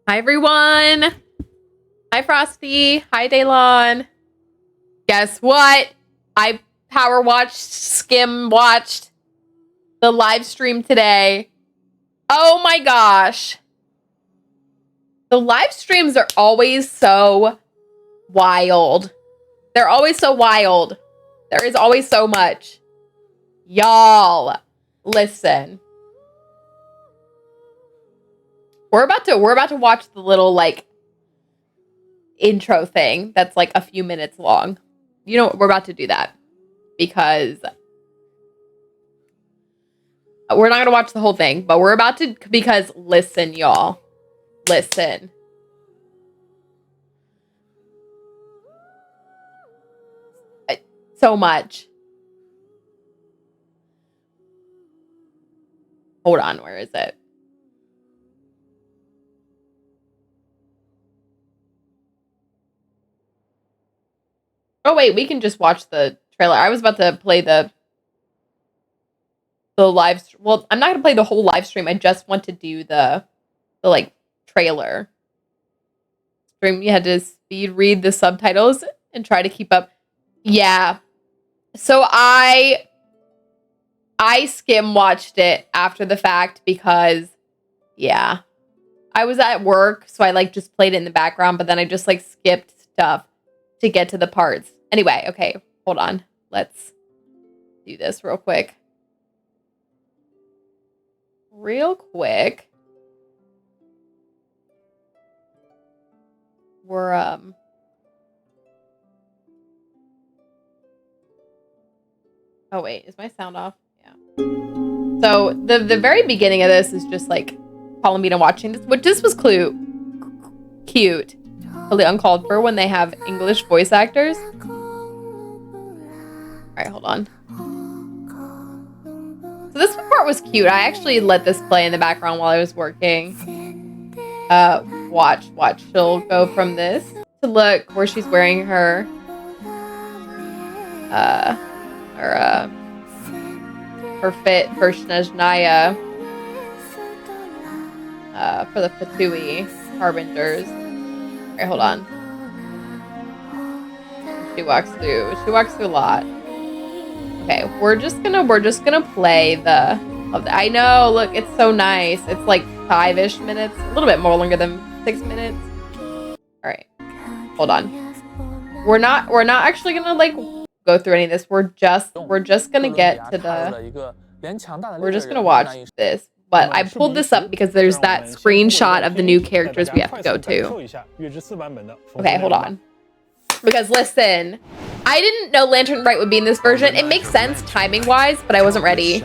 Hi, everyone. Hi, Frosty. Hi, Daylon. Guess what? I power watched, skim watched the live stream today. Oh my gosh. The live streams are always so wild. They're always so wild. There is always so much. Y'all, listen. We're about to watch the little like intro thing that's like a few minutes long. You know, we're about to do that because we're not going to watch the whole thing, but we're about to, because listen, y'all, listen. So much. Hold on, where is it? Oh wait, we can just watch the trailer. I was about to play the live. Well, I'm not gonna play the whole live stream. I just want to do the like trailer stream. You had to speed read the subtitles and try to keep up. Yeah. So I skim watched it after the fact because yeah, I was at work, so I like just played it in the background, but then I just like skipped stuff to get to the parts. Anyway, okay, hold on. Let's do this real quick. We're oh wait, is my sound off? Yeah. So the very beginning of this is just like Palomino watching this, which this was cute. Totally uncalled for when they have English voice actors. All right, hold on. So this part was cute. I actually let this play in the background while I was working. Watch. She'll go from this to look where she's wearing her fit for Snezhnaya for the Fatui Harbingers. All right, hold on. She walks through a lot. Okay, we're just gonna play the I know, look, it's so nice. It's like 5-ish minutes, a little bit more longer than 6 minutes. All right, hold on. We're not actually gonna like go through any of this. We're just gonna get to the. We're just gonna watch this. But I pulled this up because there's that screenshot of the new characters we have to go to. Okay, hold on. Because listen, I didn't know Lantern Bright would be in this version. It makes sense timing-wise, but I wasn't ready.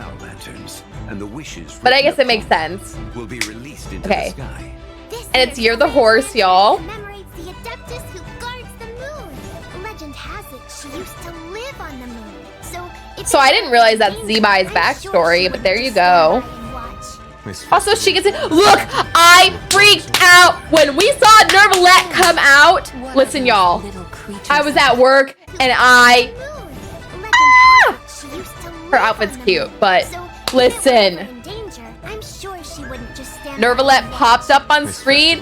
And the wishes but I guess it makes sense. will be released into okay. the sky. This And it's Year the Horse, y'all. Commemorates the Adeptus who guards the moon. Legend has it she used to live on the moon. So I didn't realize that's Zeeby's backstory, but there you go. Also, she gets it. Look, I freaked out when we saw Neuvillette come out. Listen, y'all. I was at work and her outfit's cute, but listen. Neuvillette popped up on screen.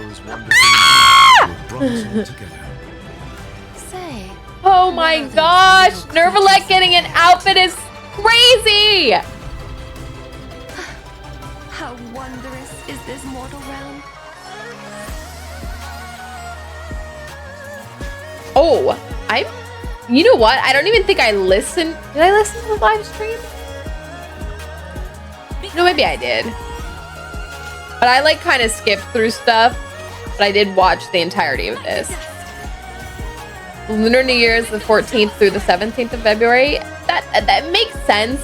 Oh my gosh, Neuvillette getting an outfit is crazy. How wondrous is this mortal realm. Oh, you know what? I don't even think I listened. Did I listen to the live stream? No, maybe I did. But I like kind of skipped through stuff, but I did watch the entirety of this. Lunar New Year is the 14th through the 17th of February. That makes sense.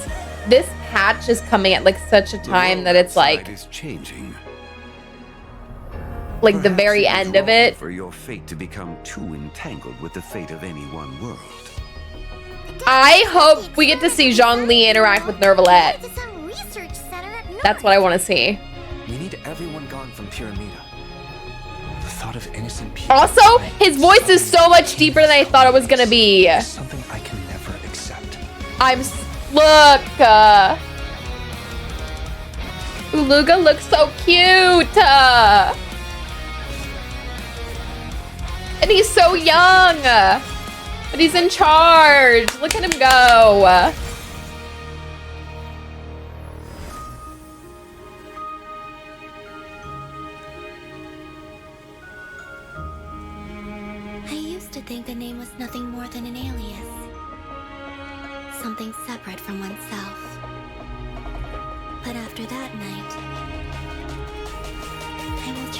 This patch is coming at like such a time that it's like the very end of it. For your fate to become too entangled with the fate of any one world. I hope we get to see Zhongli interact with Neuvillette. That's what I want to see. We need everyone gone from Pyramida. The thought of innocent people. Also, his voice is so much deeper than I thought it was gonna be. Something I can never accept. Look. Uluga looks so cute. And he's so young. But he's in charge. Look at him go. I used to think the name was nothing more than an alias. Something separate from oneself. But after that night,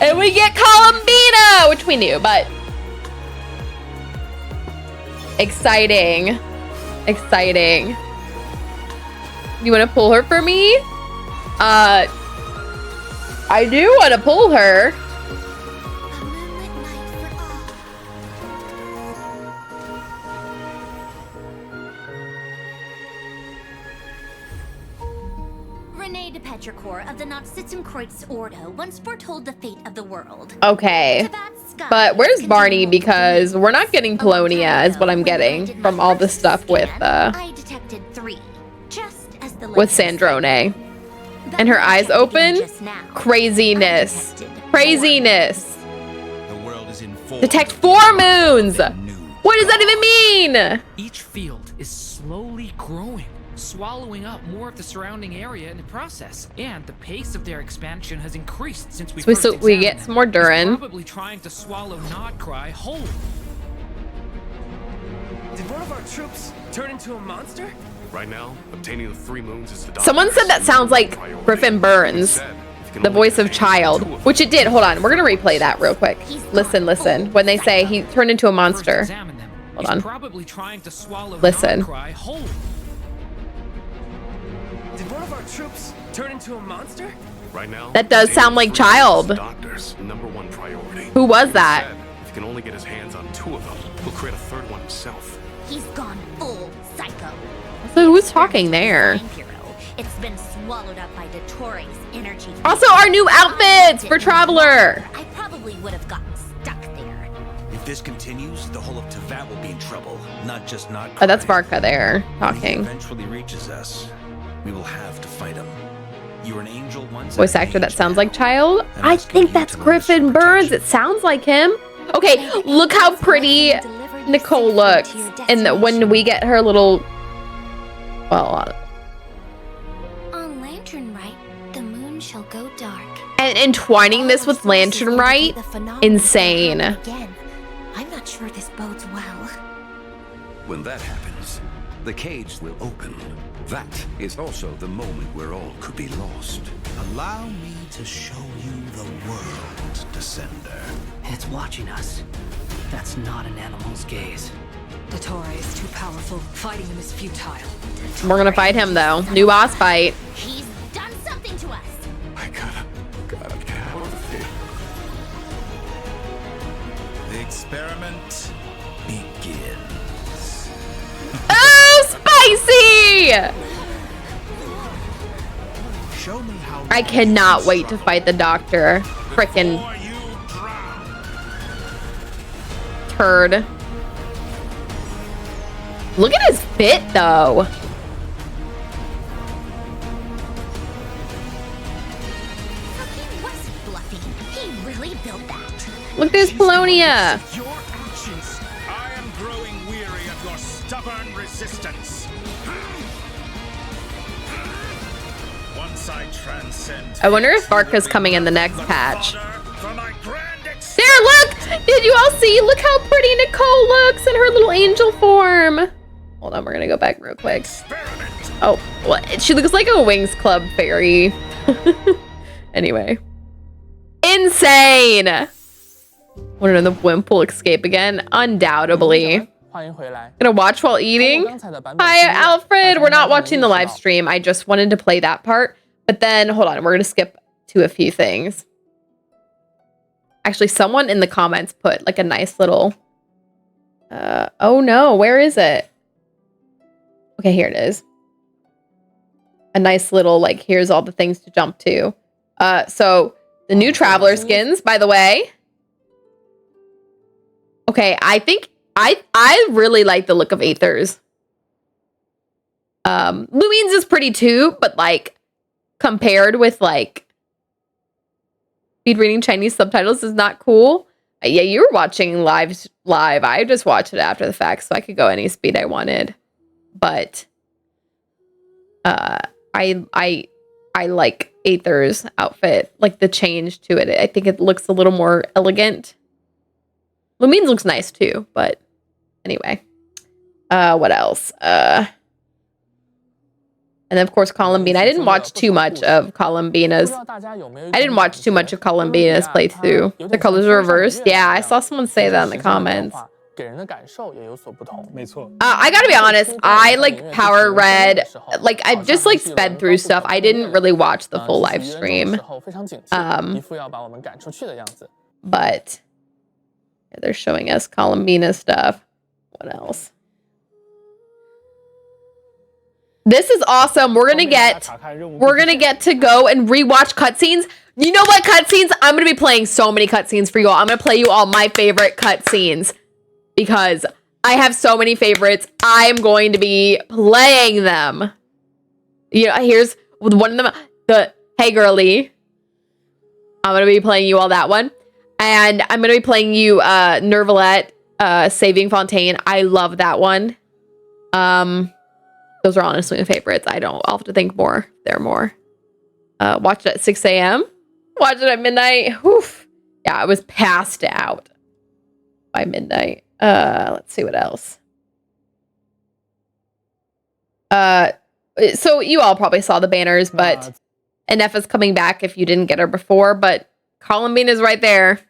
and we get Columbina, which we knew, but exciting. Exciting. You want to pull her for me? I do want to pull her. Of the Nazissenkreuz Ordo once foretold the fate of the world. Okay. But where's Barney? Because we're not getting Polonia is what I'm getting from all the stuff with Sandrone. And her eyes open? Craziness. Craziness. Detect 4 moons! What does that even mean? Each field is slowly growing, swallowing up more of the surrounding area in the process, and the pace of their expansion has increased since we first examined we get some more them. Durin. It's probably trying to swallow Nodcry whole. Did one of our troops turn into a monster? Right now, obtaining the 3 moons is the Someone said that sounds like Griffin Burns, the voice of Child, which it did. Hold on, we're gonna replay that real quick. Listen. When they say he turned into a monster. Hold on. Probably trying to swallow Listen. Nodcry whole. Did one of our troops turn into a monster? Right now, That does sound like Child. Doctor's #1 priority. Who was that? He said if he can only get his hands on 2 of them, he'll create a 3rd one himself. He's gone full psycho. So who's talking there? It's been swallowed up by Dottores' energy. Also, our new outfits for Traveler. I probably would have gotten stuck there. If this continues, the whole of Teyvat will be in trouble, not just Nodcry. Oh, that's Barca there When he talking. eventually reaches us, we will have to fight him. You were an angel once. Voice actor that sounds like Child. I think that's Griffin Burns. It sounds like him. Okay, look how pretty Nicole looks, and when we get her little, well, On Lantern Rite, the moon shall go dark. and entwining this with Lantern Rite, insane. Again. I'm not sure this bodes well. When that happens, the cage will open. That is also the moment where all could be lost. Allow me to show you the world, Descender. It's watching us. That's not an animal's gaze. Dottore is too powerful. Fighting him is futile. We're gonna fight him though. New boss fight. He's done something to us. I gotta get out of here. spicy! I cannot wait to fight the doctor. Frickin' turd. Look at his fit, though. He was fluffy. He really built that. Look, there's Polonia. Your actions. I am growing weary of your stubborn resistance. Once I transcend. I wonder if Barca's coming in the next patch. For my grand There, look! Did you all see? Look how pretty Nicole looks in her little angel form. Hold on, we're gonna go back real quick. Oh, well, she looks like a Wings Club fairy. Anyway. Insane! Want to know the blimp will escape again? Undoubtedly. Gonna watch while eating? Hi, Alfred! We're not watching the live stream. I just wanted to play that part. But then, hold on, we're gonna skip to a few things. Actually, someone in the comments put like a nice little... oh no, where is it? Okay, here it is. A nice little, like, here's all the things to jump to. So, the new Traveler skins, by the way. Okay, I think... I really like the look of Aether's. Lumine's is pretty too, but, like, compared with, like... Speed reading Chinese subtitles is not cool. Yeah, you were watching live. I just watched it after the fact, so I could go any speed I wanted. But I like Aether's outfit, like the change to it. I think it looks a little more elegant. Lumine's looks nice too, but anyway. What else? And then, of course, Columbina. I didn't watch too much of Columbina's. playthrough. The colors are reversed. Yeah, I saw someone say that in the comments. I gotta be honest, I like Power Red. Like, I just like sped through stuff. I didn't really watch the full live stream. But yeah, they're showing us Columbina stuff. What else? This is awesome. We're gonna get to go and rewatch cutscenes. You know what cutscenes? I'm gonna be playing so many cutscenes for you all. I'm gonna play you all my favorite cutscenes because I have so many favorites. I'm going to be playing them. You know, here's one of them. The Hey Girlie. I'm gonna be playing you all that one, and I'm gonna be playing you Neuvillette, Saving Fontaine. I love that one. Those are honestly my favorites. I'll have to think more. There are more. Watch it at 6 a.m. Watch it at midnight. Oof. Yeah, I was passed out by midnight. Let's see what else. So you all probably saw the banners, but Ineffa's coming back if you didn't get her before, but Columbina's right there.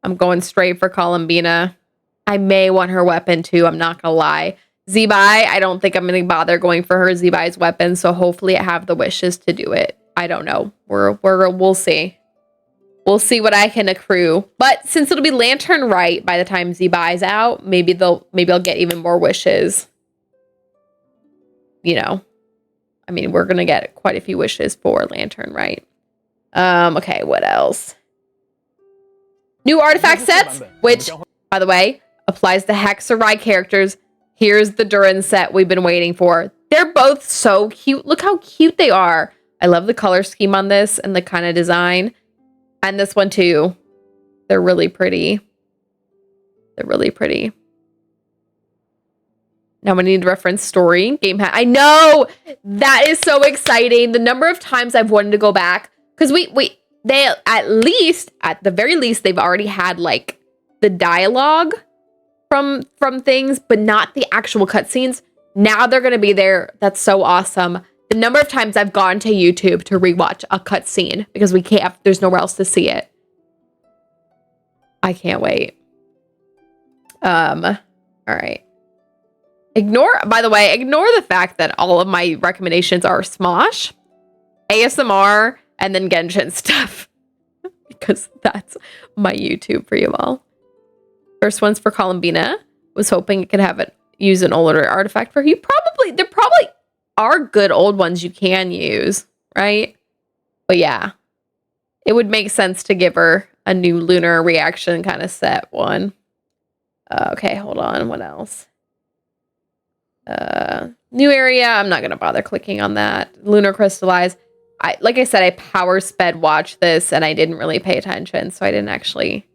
I'm going straight for Columbina. I may want her weapon too. I'm not gonna lie. Zebai, I don't think I'm going to bother going for her Zebai's weapon, so hopefully I have the wishes to do it. I don't know. We'll see. We'll see what I can accrue. But since it'll be Lantern Right by the time Zebai's out, maybe I'll get even more wishes. You know. I mean, we're going to get quite a few wishes for Lantern Right. Okay, what else? New artifact sets, which, by the way, applies to Hexarai characters. Here's the Durin set we've been waiting for. They're both so cute. Look how cute they are. I love the color scheme on this and the kind of design. And this one too. They're really pretty. They're really pretty. Now we need to reference story. Game hat. I know! That is so exciting. The number of times I've wanted to go back. Because they at the very least, they've already had like the dialogue from things, but not the actual cutscenes. Now they're going to be there. That's so awesome. The number of times I've gone to YouTube to rewatch a cutscene because there's nowhere else to see it. I can't wait. All right. Ignore the fact that all of my recommendations are Smosh, ASMR, and then Genshin stuff. Because that's my YouTube for you all. First one's for Columbina. Was hoping it could have it. use an older artifact for. There probably are good old ones you can use, right? But yeah, it would make sense to give her a new lunar reaction kind of set one. Okay, hold on. What else? New area. I'm not going to bother clicking on that. Lunar crystallize. Like I said, I power sped watched this and I didn't really pay attention. So I didn't actually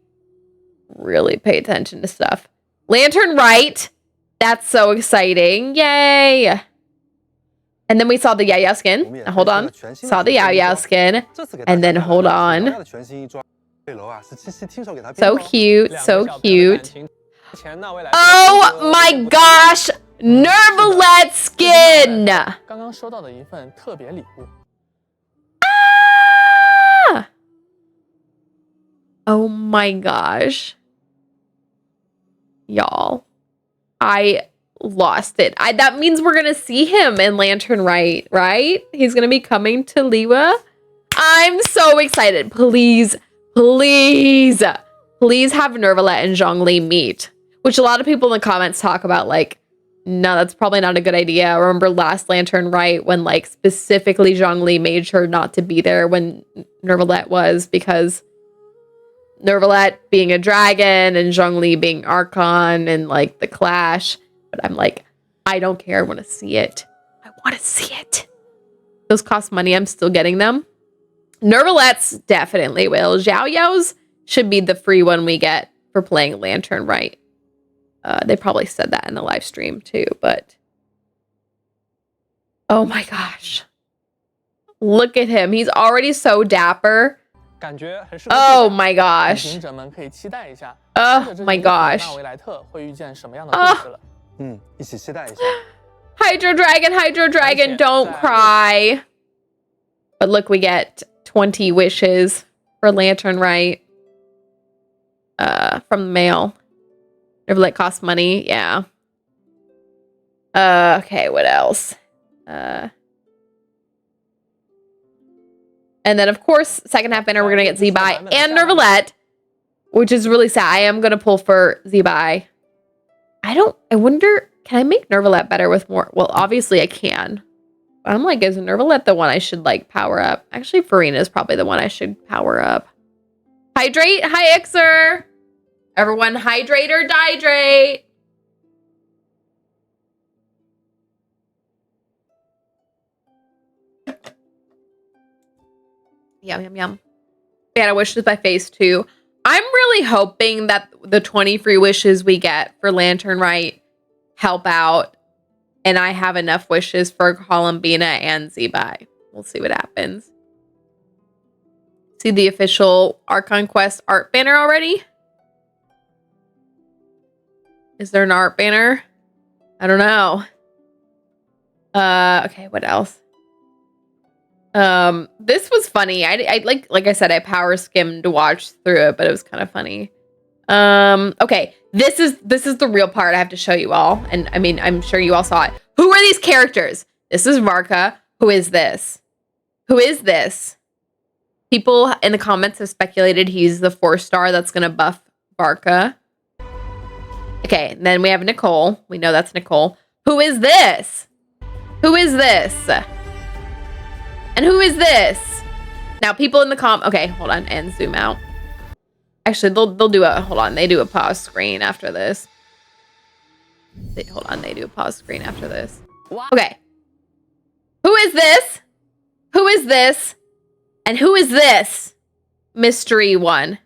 really pay attention to stuff. Lantern right. That's so exciting. Yay. And then we saw the Yaya skin. Now, hold on. Saw the Yaya skin. And then hold on. So cute. So cute. Oh my gosh. Neuvillette skin. Ah! Oh my gosh. Y'all. I lost it. That means we're going to see him in Lantern right? He's going to be coming to Liyue. I'm so excited. Please, please, please have Neuvillette and Zhongli meet. Which a lot of people in the comments talk about, like, no, that's probably not a good idea. I remember last Lantern right when, like, specifically Zhongli made sure not to be there when Neuvillette was, because Neuvillette being a dragon and Zhongli being Archon and, like, the clash. But I'm like, I don't care. I want to see it. I want to see it. Those cost money. I'm still getting them. Neuvillette's definitely will. Xiao Yao's should be the free one we get for playing Lantern right. They probably said that in the live stream too, but oh my gosh. Look at him. He's already so dapper. Oh my gosh. Oh my gosh. Hydro Dragon, don't cry. But look, we get 20 wishes for Lantern right from the mail. Neuvillette costs money, yeah. Okay, what else? And then, of course, second half banner, we're going to get Zibai and Neuvillette, which is really sad. I am going to pull for Zibai. I wonder, can I make Neuvillette better with more? Well, obviously I can. But I'm like, is Neuvillette the one I should, like, power up? Actually, Farina is probably the one I should power up. Hydrate. Hi, Ixer. Everyone hydrate or dihydrate. Yum, yum, yum. Yeah, I wish this by phase 2. I'm really hoping that the 20 free wishes we get for Lantern right help out. And I have enough wishes for Columbina and Zibai. We'll see what happens. See the official Archon Quest art banner already? Is there an art banner? I don't know. Okay, what else? This was funny. I like I said, I power skimmed to watch through it, but it was kind of funny. Okay, this is the real part I have to show you all. And I mean, I'm sure you all saw it. Who are these characters? This is Varka. Who is this? Who is this? People in the comments have speculated he's the 4-star that's gonna buff Varka. Okay, and then we have Nicole. We know that's Nicole. Who is this? Who is this? And who is this? Now, people in the okay, hold on, and zoom out. Actually, they'll do a, hold on, they do a pause screen after this. Hold on, they do a pause screen after this. Okay. Who is this? Who is this? And who is this? Mystery one.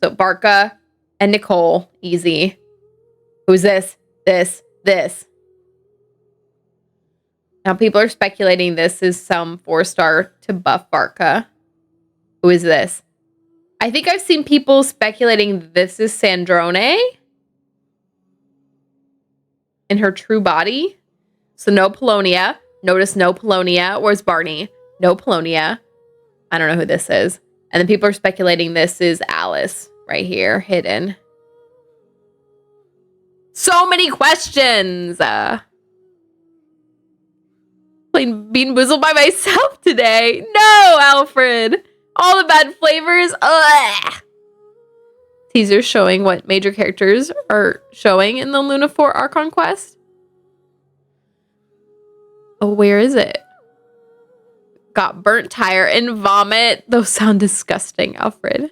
So, Barca and Nicole, easy. Who's this? This. Now people are speculating this is some 4-star to buff Barca. Who is this? I think I've seen people speculating this is Sandrone in her true body. So no Polonia. Notice no Polonia. Where's Barney? No Polonia. I don't know who this is. And then people are speculating this is Alice right here, hidden. So many questions. Playing Bean Boozled by myself today. No, Alfred. All the bad flavors. Ugh. teasers showing what major characters are showing in the Luna 4 Archon quest. Oh, where is it? Got burnt tire and vomit. Those sound disgusting, Alfred.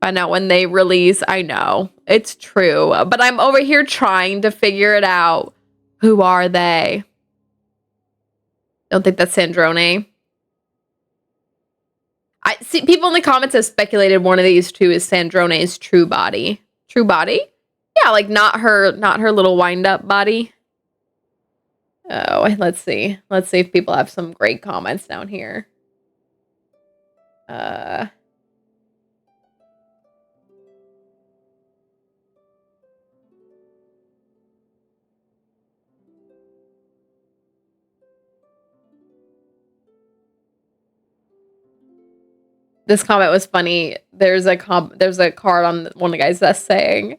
Find out when they release. I know. It's true. But I'm over here trying to figure it out. Who are they? Don't think that's Sandrone. I see people in the comments have speculated one of these two is Sandrone's true body. True body? Yeah, like not her little wind-up body. Oh, let's see. Let's see if people have some great comments down here. This comment was funny. There's a card on one of the guys that's saying,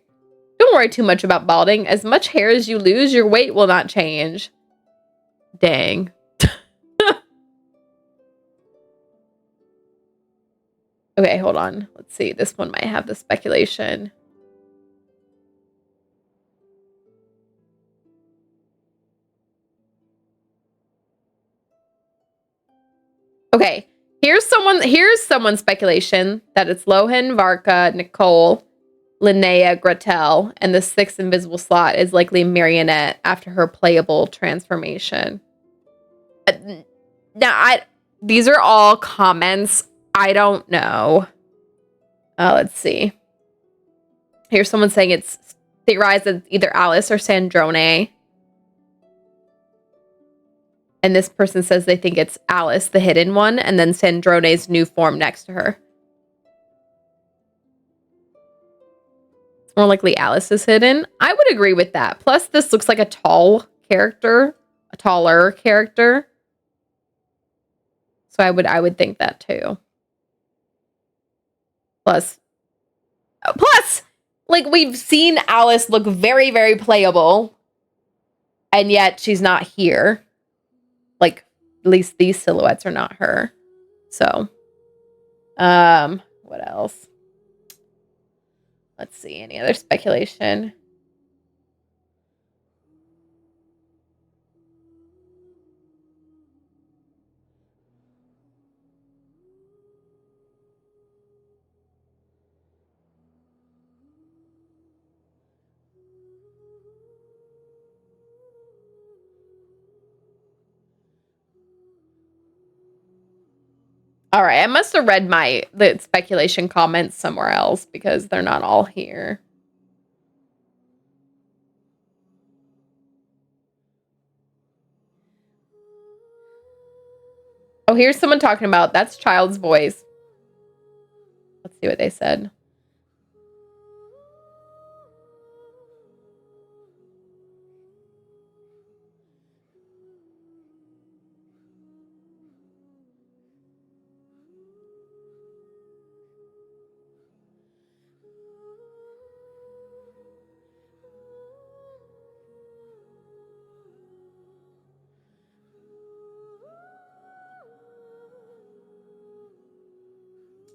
"Don't worry too much about balding. As much hair as you lose, your weight will not change." Dang. Okay, hold on. Let's see. This one might have the speculation. Okay. Here's someone's speculation that it's Lohan, Varka, Nicole, Linnea, Gretel, and the sixth invisible slot is likely Marionette after her playable transformation. Now, these are all comments. I don't know. Let's see. Here's someone saying it's theorized that it's either Alice or Sandrone. And this person says they think it's Alice, the hidden one, and then Sandrone's new form next to her. It's more likely Alice is hidden. I would agree with that. Plus, this looks like a taller character. So I would think that too. Plus, like we've seen Alice look very, very playable, and yet she's not here. Like, at least these silhouettes are not her. So, what else? Let's see. Any other speculation? All right, I must have read the speculation comments somewhere else because they're not all here. Oh, here's someone talking about that's Child's voice. Let's see what they said.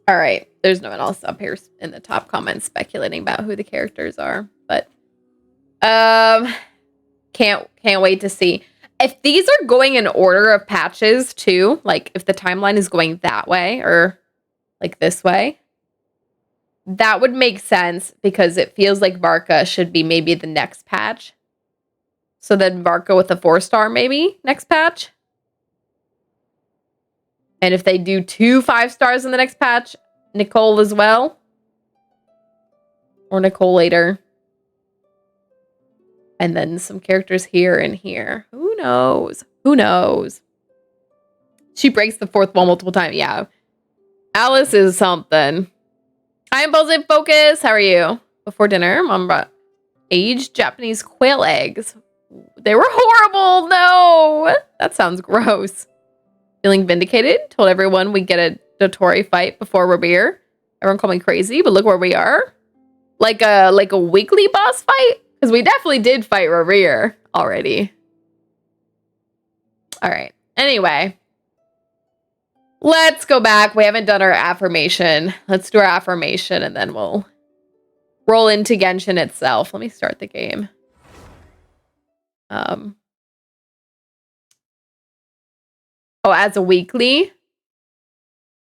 All right, there's no one else up here in the top comments speculating about who the characters are, but can't wait to see if these are going in order of patches too. Like if the timeline is going that way or like this way, that would make sense because it feels like Varka should be maybe the next patch. So then Varka with a 4-star maybe next patch. And if they do 2 5-stars in the next patch, Nicole as well. Or Nicole later. And then some characters here and here. Who knows? Who knows? She breaks the fourth wall multiple times. Yeah. Alice is something. Hi, Impulsive Focus. How are you? Before dinner, Mom brought aged Japanese quail eggs. They were horrible. No. That sounds gross. Feeling vindicated. Told everyone we'd get a Dotori fight before Rabir. Everyone called me crazy, but look where we are. Like a weekly boss fight? Because we definitely did fight Rabir already. All right. Anyway. Let's go back. We haven't done our affirmation. Let's do our affirmation and then we'll roll into Genshin itself. Let me start the game. Oh, as a weekly?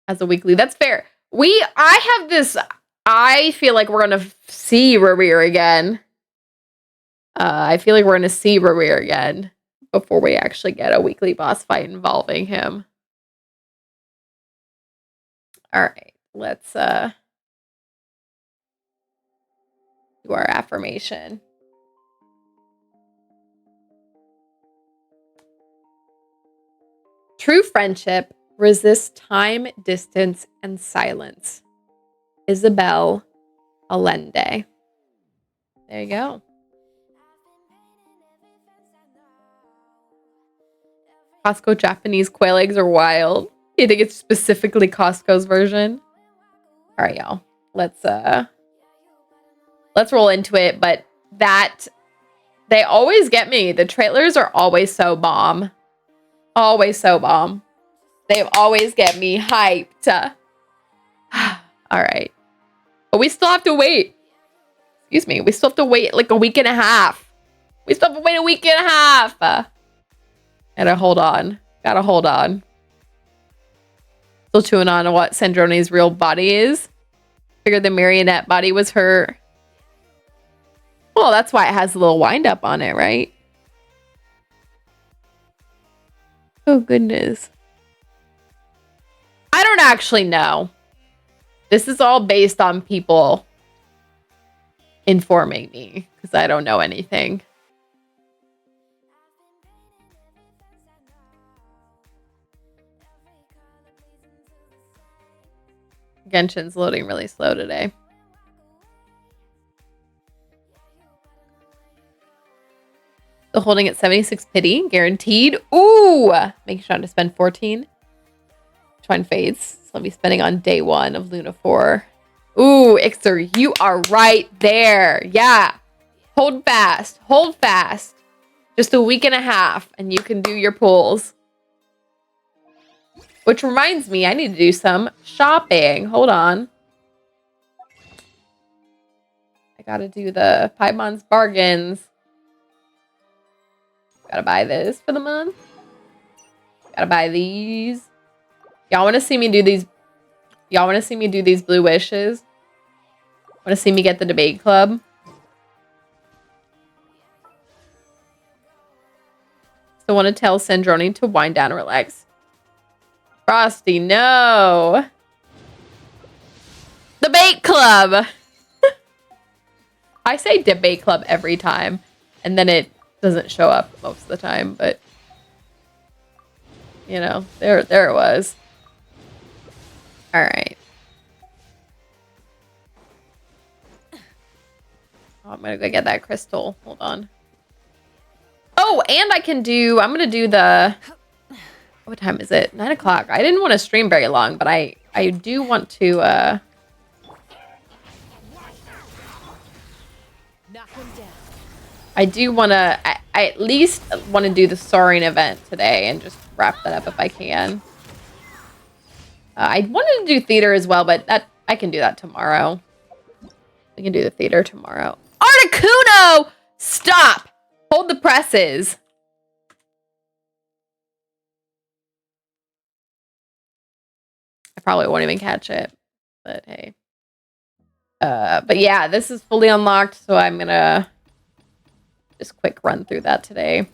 As a weekly. That's fair. I have this... I feel like we're going to see Rerear again. I feel like we're going to see Rerear again before we actually get a weekly boss fight involving him. All right. Let's do our affirmation. True friendship resists time, distance, and silence. Isabel Allende. There you go. Costco Japanese quail eggs are wild. You think it's specifically Costco's version? All right, y'all. Let's roll into it. But they always get me. The trailers are always so bomb. Always so bomb. They always get me hyped. All right. But we still have to wait. Excuse me. We still have to wait like a week and a half. We still have to wait a week and a half. Gotta hold on. Gotta hold on. Still chewing on what Sandroni's real body is. Figured the marionette body was her. Well, that's why it has a little wind up on it, right? Oh, goodness. I don't actually know. This is all based on people informing me because I don't know anything. Genshin's loading really slow today. Still holding at 76 pity, guaranteed. Ooh! Making sure to spend 14. Which one fades? So I'll be spending on day 1 of Luna 4. Ooh, Ixer, you are right there. Yeah. Hold fast. Hold fast. Just a week and a half, and you can do your pulls. Which reminds me, I need to do some shopping. Hold on. I gotta do the Paimon's bargains. Gotta buy this for the month. Gotta buy these. Y'all want to see me do these? Y'all want to see me do these blue wishes? Want to see me get the debate club? Still want to tell Sandroni to wind down and relax. Frosty, no. Debate club. I say debate club every time, and then it doesn't show up most of the time, but you know, there it was. All right. Oh, I'm gonna go get that crystal. Hold on. Oh, and I'm gonna do the, what time is it? 9 o'clock. I didn't want to stream very long, but I do want to I do want to, I at least want to do the soaring event today and just wrap that up if I can. I wanted to do theater as well, but I can do that tomorrow. We can do the theater tomorrow. Articuno! Stop! Hold the presses. I probably won't even catch it, but hey. But yeah, this is fully unlocked, so I'm gonna just quick run through that today.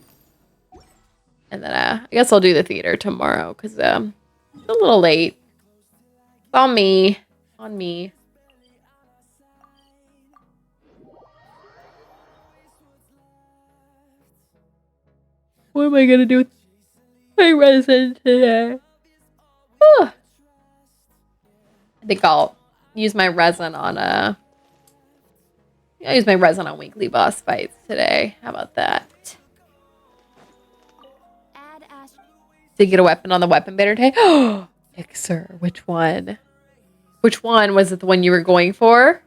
And then I guess I'll do the theater tomorrow, because it's a little late. It's on me. On me. What am I gonna do with my resin today? Whew. I think I'll use my resin on I'll use my resin on weekly boss fights today. How about that? Did you get a weapon on the weapon bidder today? Oh, Ixer, which one? Which one? Was it the one you were going for?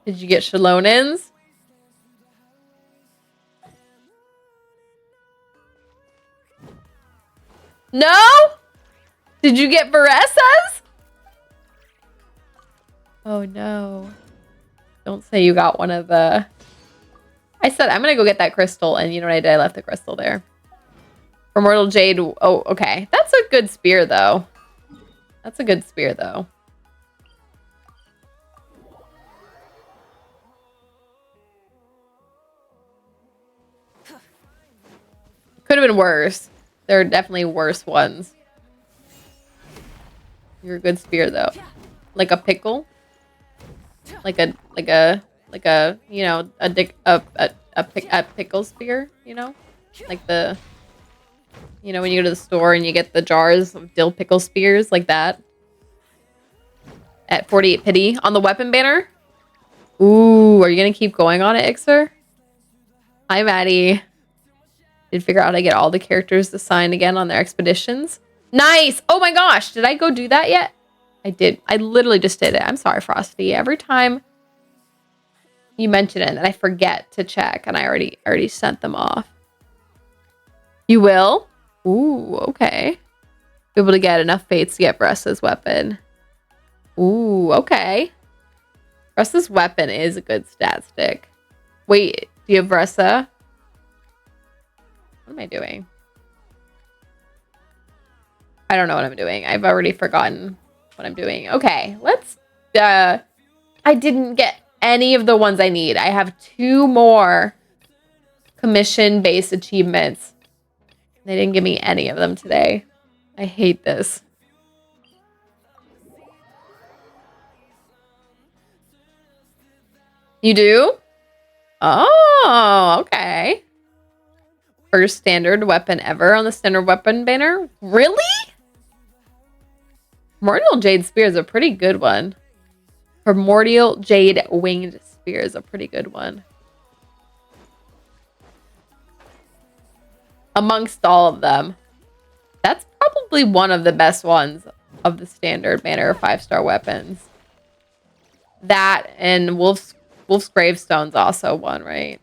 Did you get Shalonins? No? Did you get Varessa's? Oh no. Don't say you got one of the... I said I'm gonna go get that crystal, and you know what I did? I left the crystal there. Immortal Jade. Oh, okay. That's a good spear, though. That's a good spear, though. Could have been worse. There are definitely worse ones. You're a good spear, though. Like a pickle. Like a you know, a pickle spear, you know? Like the, you know, when you go to the store and you get the jars of dill pickle spears, like that. At 48 pity on the weapon banner. Ooh, are you gonna keep going on it, Ixer? Hi, Maddie. Did figure out how to get all the characters to sign again on their expeditions. Nice! Oh my gosh, did I go do that yet? I did. I literally just did it. I'm sorry, Frosty. Every time you mention it, and I forget to check, and I already sent them off. You will? Ooh, okay. Be able to get enough fates to get Bressa's weapon. Ooh, okay. Bressa's weapon is a good stat stick. Wait, do you have Bressa? What am I doing? I don't know what I'm doing. I've already forgotten what I'm doing. Okay, let's... I didn't get any of the ones I need. I have 2 more commission-based achievements. They didn't give me any of them today. I hate this. You do? Oh, okay. First standard weapon ever on the standard weapon banner? Really? Primordial Jade Spear is a pretty good one. Primordial Jade Winged Spear is a pretty good one. Amongst all of them. That's probably one of the best ones of the standard banner 5-star weapons. That and Wolf's Gravestone's also one, right?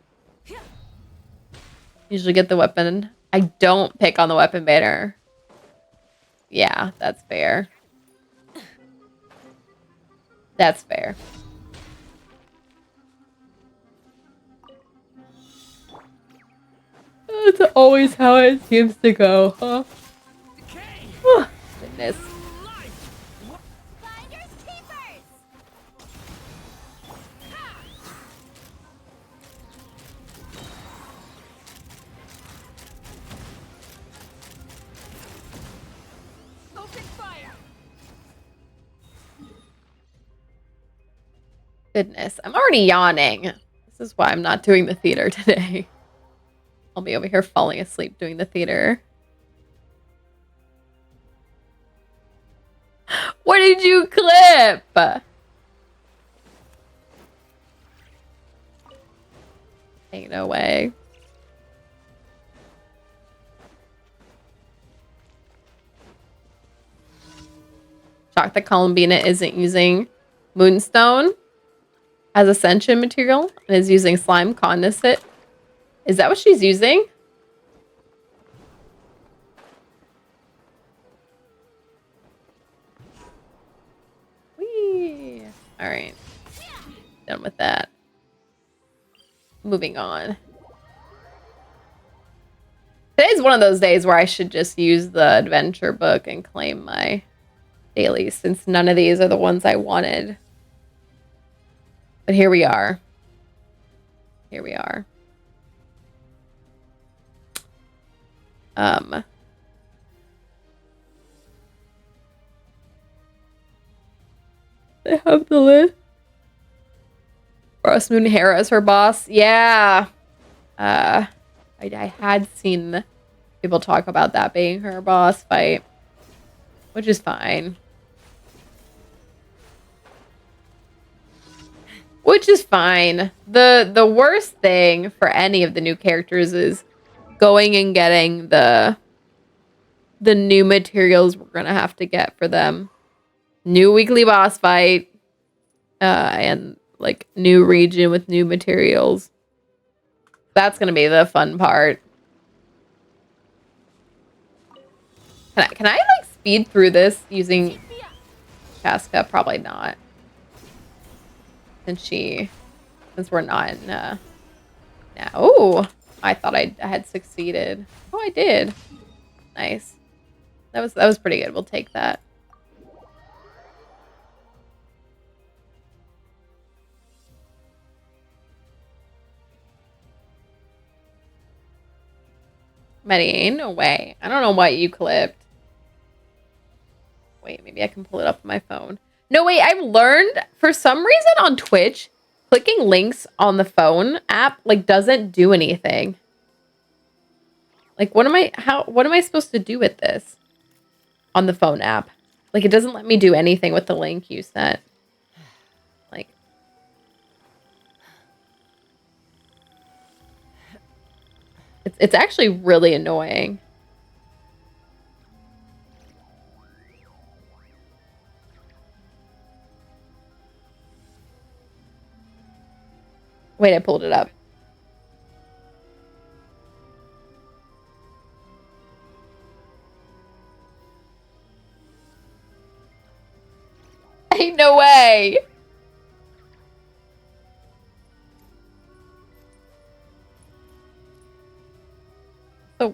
Usually get the weapon. I don't pick on the weapon banner. Yeah, that's fair. That's fair. That's always how it seems to go, huh? Oh, goodness. Goodness, I'm already yawning. This is why I'm not doing the theater today. I'll be over here falling asleep doing the theater. What did you clip? Ain't no way. Shocked that Columbina isn't using Moonstone as ascension material and is using slime condensate. Is that what she's using? Whee! All right. Done with that. Moving on. Today's one of those days where I should just use the adventure book and claim my dailies, since none of these are the ones I wanted. But here we are. Here we are. I have the list. Frost Moon Hera is her boss. Yeah. I had seen people talk about that being her boss fight, which is fine. Which is fine. The worst thing for any of the new characters is going and getting the new materials we're gonna have to get for them. New weekly boss fight, and like new region with new materials. That's gonna be the fun part. Can I like speed through this using Casca? Probably not. Since we're not in now. Oh, I thought I had succeeded. Oh, I did. Nice. That was pretty good. We'll take that. Medine, no way. I don't know what you clipped. Wait, maybe I can pull it up on my phone. No, wait, I've learned for some reason on Twitch, clicking links on the phone app like doesn't do anything. Like what am I supposed to do with this on the phone app? Like it doesn't let me do anything with the link you sent. Like it's actually really annoying. Wait, I pulled it up. Ain't no way. So,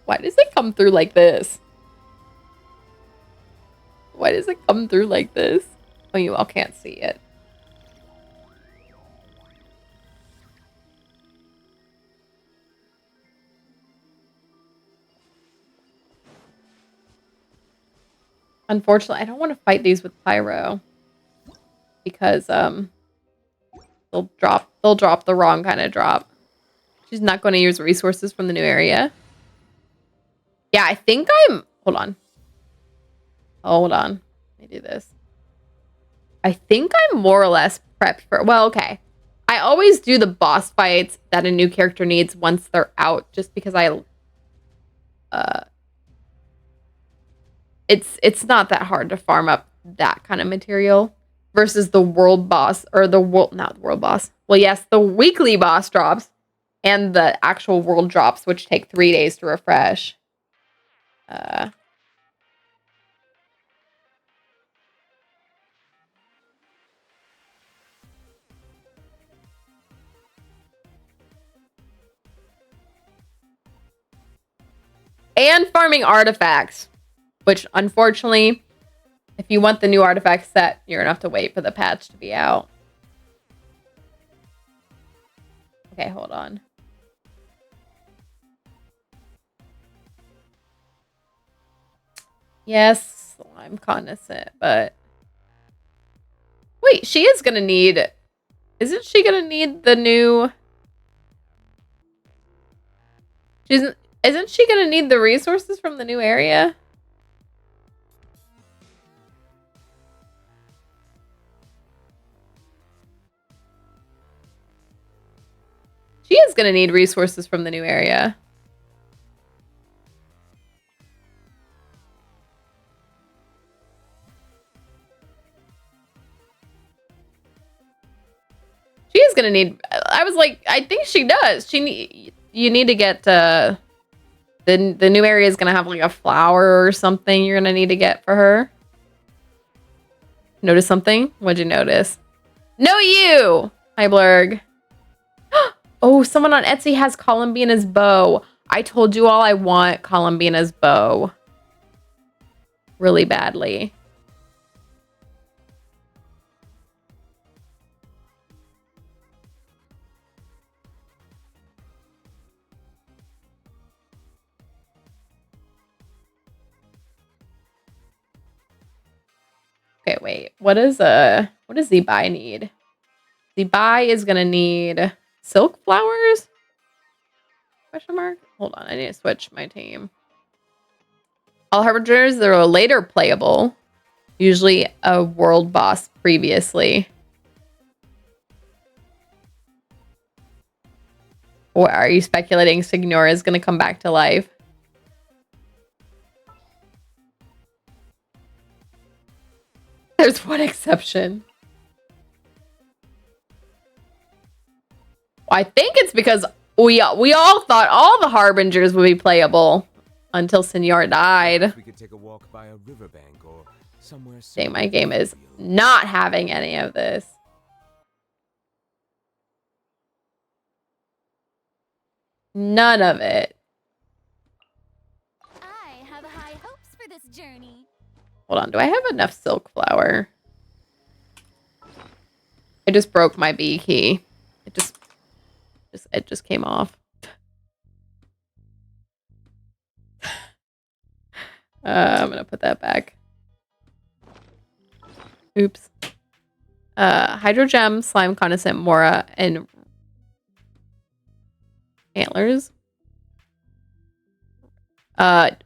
why does it come through like this? Why does it come through like this? Oh, you all can't see it. Unfortunately, I don't want to fight these with Pyro because they'll drop the wrong kind of drop. She's not going to use resources from the new area. Yeah, I think I'm hold on. Let me do this. I think I'm more or less prepped for okay. I always do the boss fights that a new character needs once they're out just because it's not that hard to farm up that kind of material versus the world boss or not the world boss. Well, yes, the weekly boss drops and the actual world drops, which take 3 days to refresh. And farming artifacts. Which, unfortunately, if you want the new artifact set, you're going to have to wait for the patch to be out. Okay, hold on. Yes, I'm cognizant, but... Wait, she is going to need... Isn't she going to need the new... Isn't she going to need the resources from the new area? She is going to need resources from the new area. She is going to need... I was like, I think she does. You need to get... the new area is going to have like a flower or something you're going to need to get for her. Notice something? What'd you notice? No, you! Hi, Blurg. Oh, someone on Etsy has Columbina's bow. I told you all I want Columbina's bow. Really badly. Okay, wait. What does Zebai need? Zebai is gonna need silk flowers? Question mark? Hold on, I need to switch my team. All harbingers, they're later playable. Usually a world boss previously. Or are you speculating Signora is gonna come back to life? There's one exception. I think it's because we all thought all the harbingers would be playable until Senor died. We could take a walk by a riverbank or somewhere. Dang, my game is not having any of this. None of it. I have high hopes for this journey. Hold on, do I have enough silk flour? I just broke my B key. It just came off. I'm gonna put that back. Oops. Hydrogem, slime condensate, mora, and antlers.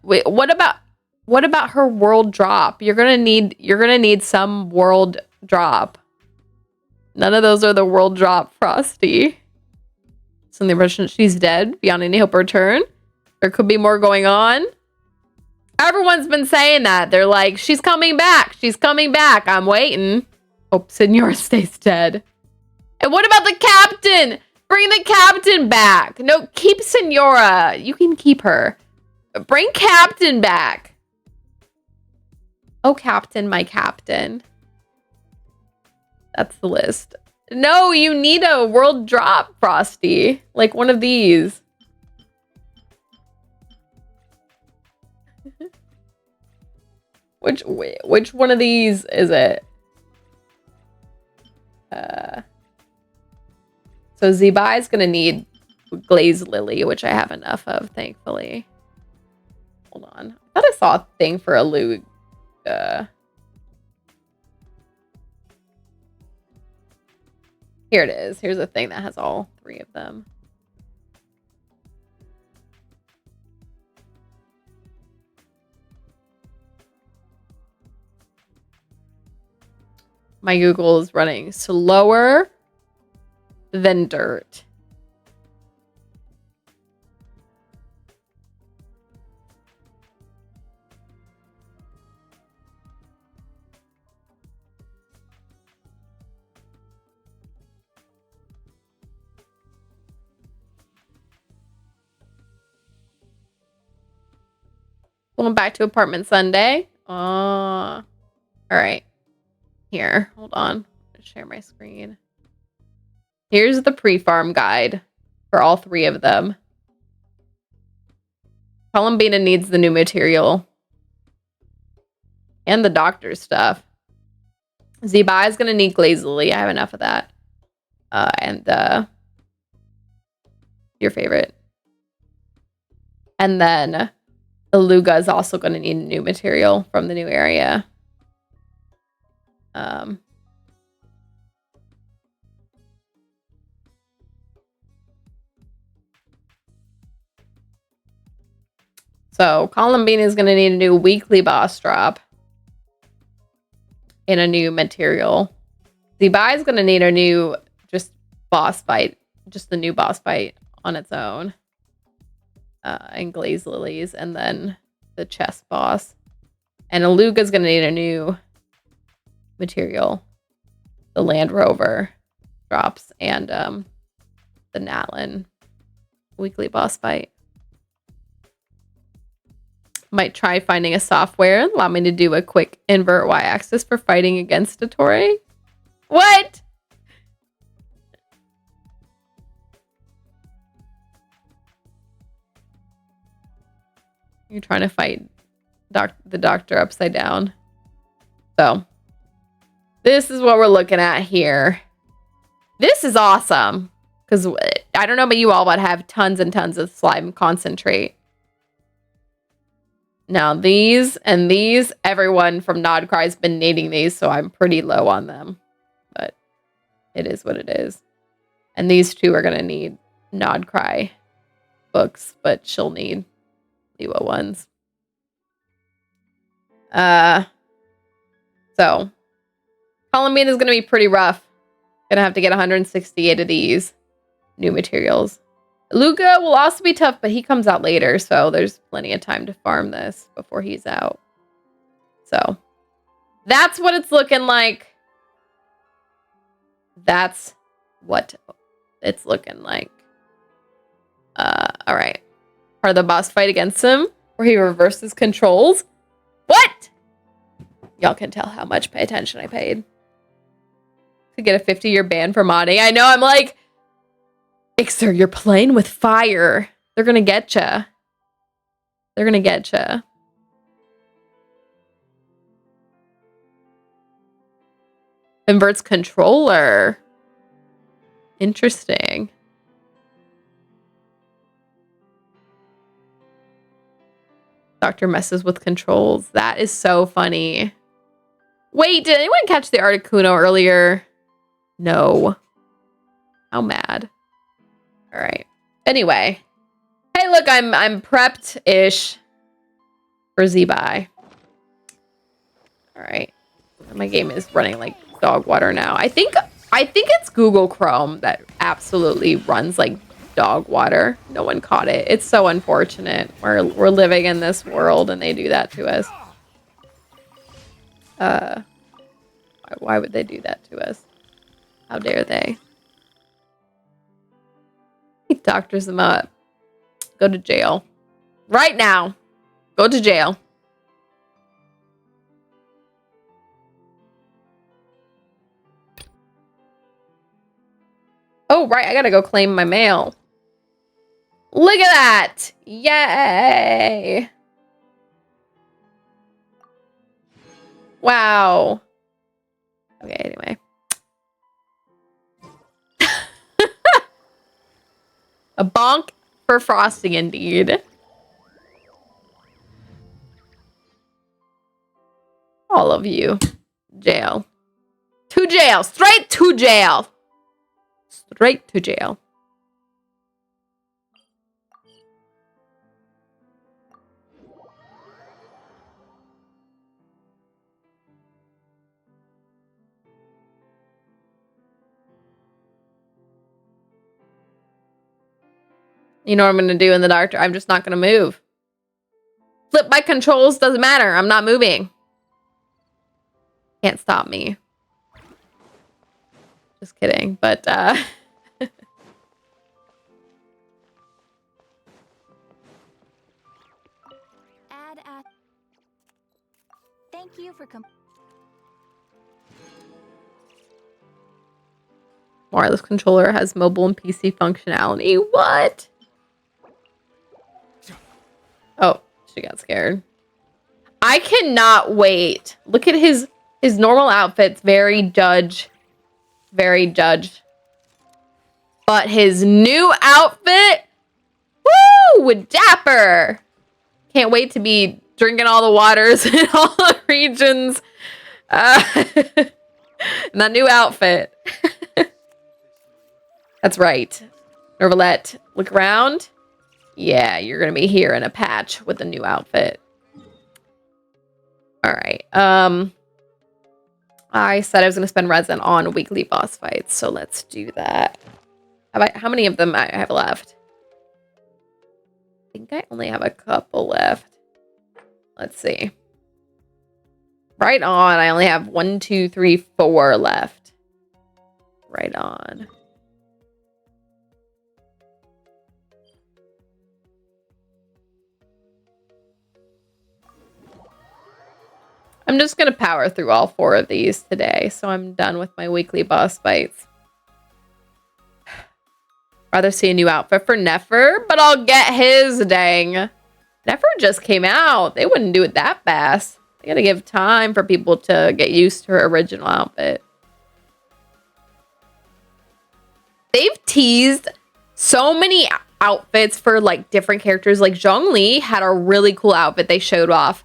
Wait, what about her world drop? You're gonna need some world drop. None of those are the world drop, Frosty. So in the impression she's dead, beyond any hope of return. There could be more going on. Everyone's been saying that. They're like, she's coming back. She's coming back. I'm waiting. Hope Senora stays dead. And what about the captain? Bring the captain back. No, keep Senora. You can keep her. Bring captain back. Oh, captain, my captain. That's the list. No, you need a world drop, Frosty. Like one of these. Which one of these is it? So Zebai is gonna need glazed lily, which I have enough of, thankfully. Hold on. I thought I saw a thing for a lug. Here it is. Here's a thing that has all three of them. My Google is running slower than dirt. Going back to apartment Sunday. All right. Here, hold on. Share my screen. Here's the pre-farm guide for all three of them. Columbina needs the new material. And the doctor's stuff. Zebai is going to need glazed lily. I have enough of that. And your favorite. And then Aluga is also going to need new material from the new area. So Columbina is going to need a new weekly boss drop and a new material. Zebai is going to need a new just boss fight, just the new boss fight on its own. And glazed lilies, and then the chest boss. And Aluga is going to need a new material, the Land Rover drops, and the Natlin weekly boss fight. Might try finding a software allow me to do a quick invert y-axis for fighting against a Torre. What? You're trying to fight the doctor upside down. So this is what we're looking at here. This is awesome. Because I don't know about you all, but have tons and tons of slime concentrate. Now these and these, everyone from Nodcry has been needing these, so I'm pretty low on them. But it is what it is. And these two are going to need Nodcry books, but she'll need Liwa ones. So Columbine is going to be pretty rough. Gonna have to get 168 of these new materials. Luca will also be tough, but he comes out later, so there's plenty of time to farm this before he's out. So that's what it's looking like. That's what it's looking like. All right. Part of the boss fight against him, where he reverses controls. What? Y'all can tell how much pay attention I paid. Could get a 50-year ban for modding. I know, I'm like, Ixer, you're playing with fire. They're gonna get ya. They're gonna get ya. Inverts controller. Interesting. Doctor messes with controls. That is so funny. Wait, did anyone catch the Articuno earlier? No. How mad. All right. Anyway. Hey, look, I'm prepped-ish for Z-Buy. All right. My game is running like dog water now. I think it's Google Chrome that absolutely runs like dog water. No one caught it. It's so unfortunate. We're living in this world and they do that to us. Why would they do that to us? How dare they? He doctors them up. Go to jail. Right now. Go to jail. Oh, right. I gotta go claim my mail. Look at that. Yay. Wow. Okay, anyway. A bonk for frosting, indeed. All of you. Jail. To jail. Straight to jail. Straight to jail. You know what I'm going to do in the doctor? I'm just not going to move. Flip my controls. Doesn't matter. I'm not moving. Can't stop me. Just kidding. But, Thank you for wireless controller has mobile and PC functionality. What? Oh, she got scared. I cannot wait. Look at his normal outfit's very judge. Very judge. But his new outfit, woo, dapper. Can't wait to be drinking all the waters in all the regions. And that new outfit. That's right. Neuvillette, look around. Yeah, you're going to be here in a patch with a new outfit. All right. I said I was going to spend resin on weekly boss fights, so let's do that. How many of them I have left? I think I only have a couple left. Let's see. Right on. I only have 1, 2, 3, 4 left. Right on. I'm just going to power through all 4 of these today, so I'm done with my weekly boss fights. Rather see a new outfit for Nefer, but I'll get his, dang. Nefer just came out. They wouldn't do it that fast. They gotta give time for people to get used to her original outfit. They've teased so many outfits for like different characters. Like Zhongli had a really cool outfit they showed off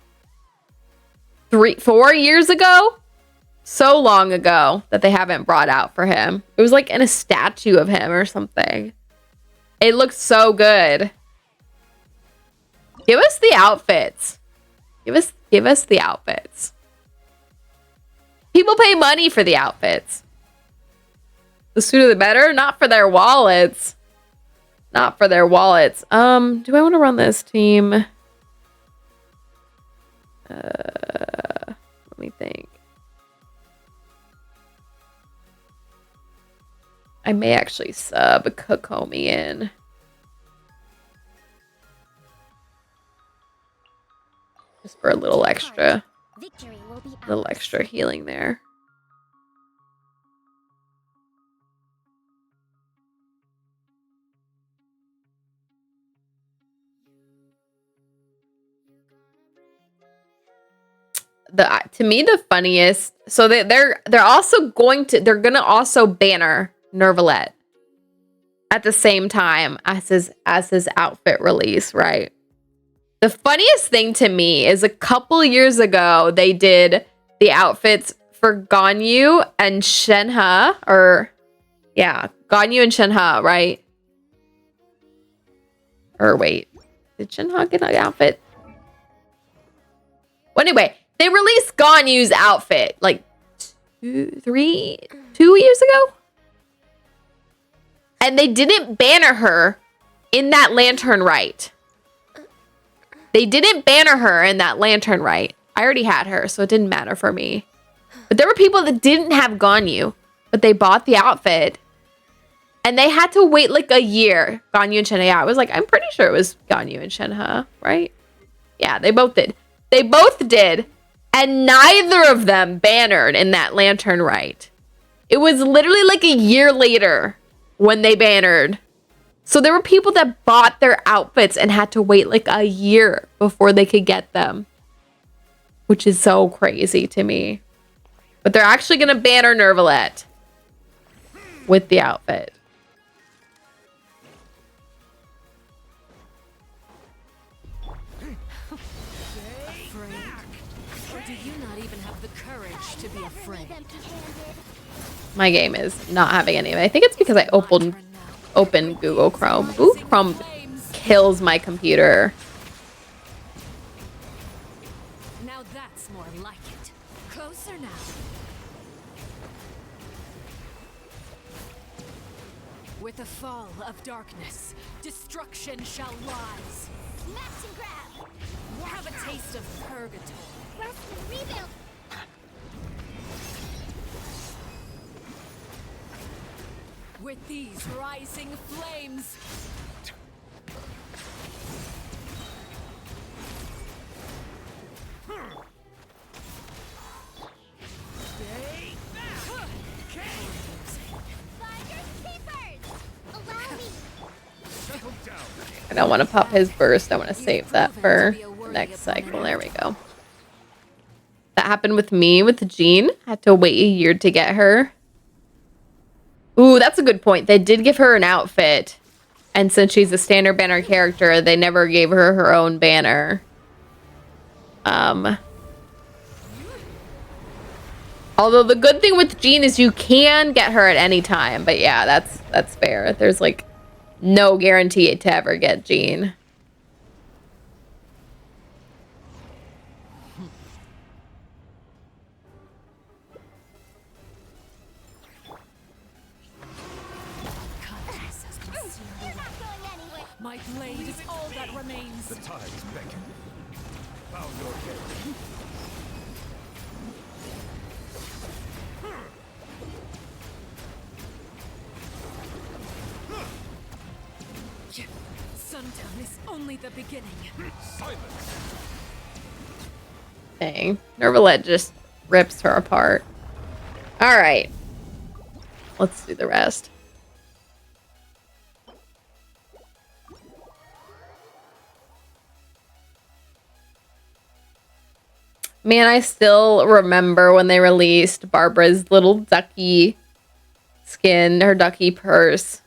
4 years ago. So long ago that they haven't brought out for him. It was like in a statue of him or something. It looks so good. Give us the outfits. Give us the outfits. People pay money for the outfits. The sooner the better. Not for their wallets. Not for their wallets. Do I want to run this team? Let me think. I may actually sub Kokomi in. Just for a little extra. Little extra healing there. to me the funniest. So they're also they're gonna also banner Neuvillette at the same time as his outfit release, right? The funniest thing to me is a couple years ago they did the outfits for Ganyu and Shenhe, Ganyu and Shenhe, right? Or wait, did Shenhe get an outfit? Well, anyway, they released Ganyu's outfit like 2 years ago. And they didn't banner her in that lantern right. They didn't banner her in that lantern right. I already had her, so it didn't matter for me. But there were people that didn't have Ganyu, but they bought the outfit. And they had to wait like a year. Ganyu and Shenhe. Yeah, I was like, I'm pretty sure it was Ganyu and Shenhe, right? Yeah, they both did. They both did. And neither of them bannered in that lantern right. It was literally like a year later when they bannered. So there were people that bought their outfits and had to wait like a year before they could get them. Which is so crazy to me. But they're actually going to banner Neuvillette with the outfit. My game is not having any of it. I think it's because I opened Google Chrome. Google Chrome kills my computer. Now that's more like it. Closer now. With the fall of darkness, destruction shall rise. Smash and grab. Have a taste of purgatory. Rest and rebuild. With these rising flames. I don't want to pop his burst. I want to save that for the next cycle. There we go. That happened with me with Jean. I had to wait a year to get her. Ooh, that's a good point. They did give her an outfit. And since she's a standard banner character, they never gave her her own banner. Although the good thing with Jean is you can get her at any time. But yeah, that's fair. There's like no guarantee to ever get Jean. My blade is all that remains. The tides beckon. Bow your head. Sundown is only the beginning. Silence. Dang. Neuvillette just rips her apart. Alright. Let's do the rest. Man, I still remember when they released Barbara's little ducky skin, her ducky purse.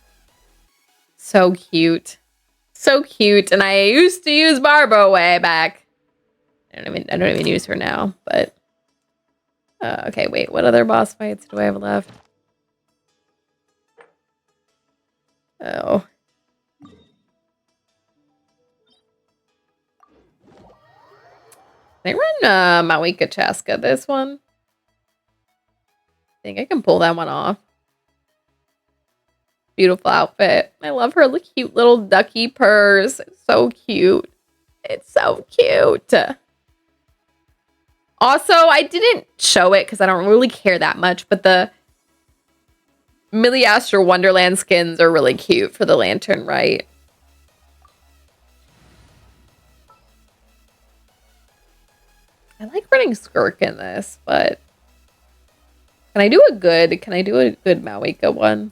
So cute. So cute. And I used to use Barbara way back. I don't even use her now, but okay, wait, what other boss fights do I have left? Oh. Can I run Mawika Chaska this one? I think I can pull that one off. Beautiful outfit. I love her cute little ducky purse. It's so cute. It's so cute. Also, I didn't show it because I don't really care that much, but the Millie Astor Wonderland skins are really cute for the lantern, right? I like running Skirk in this, but can I do a good Mawika one?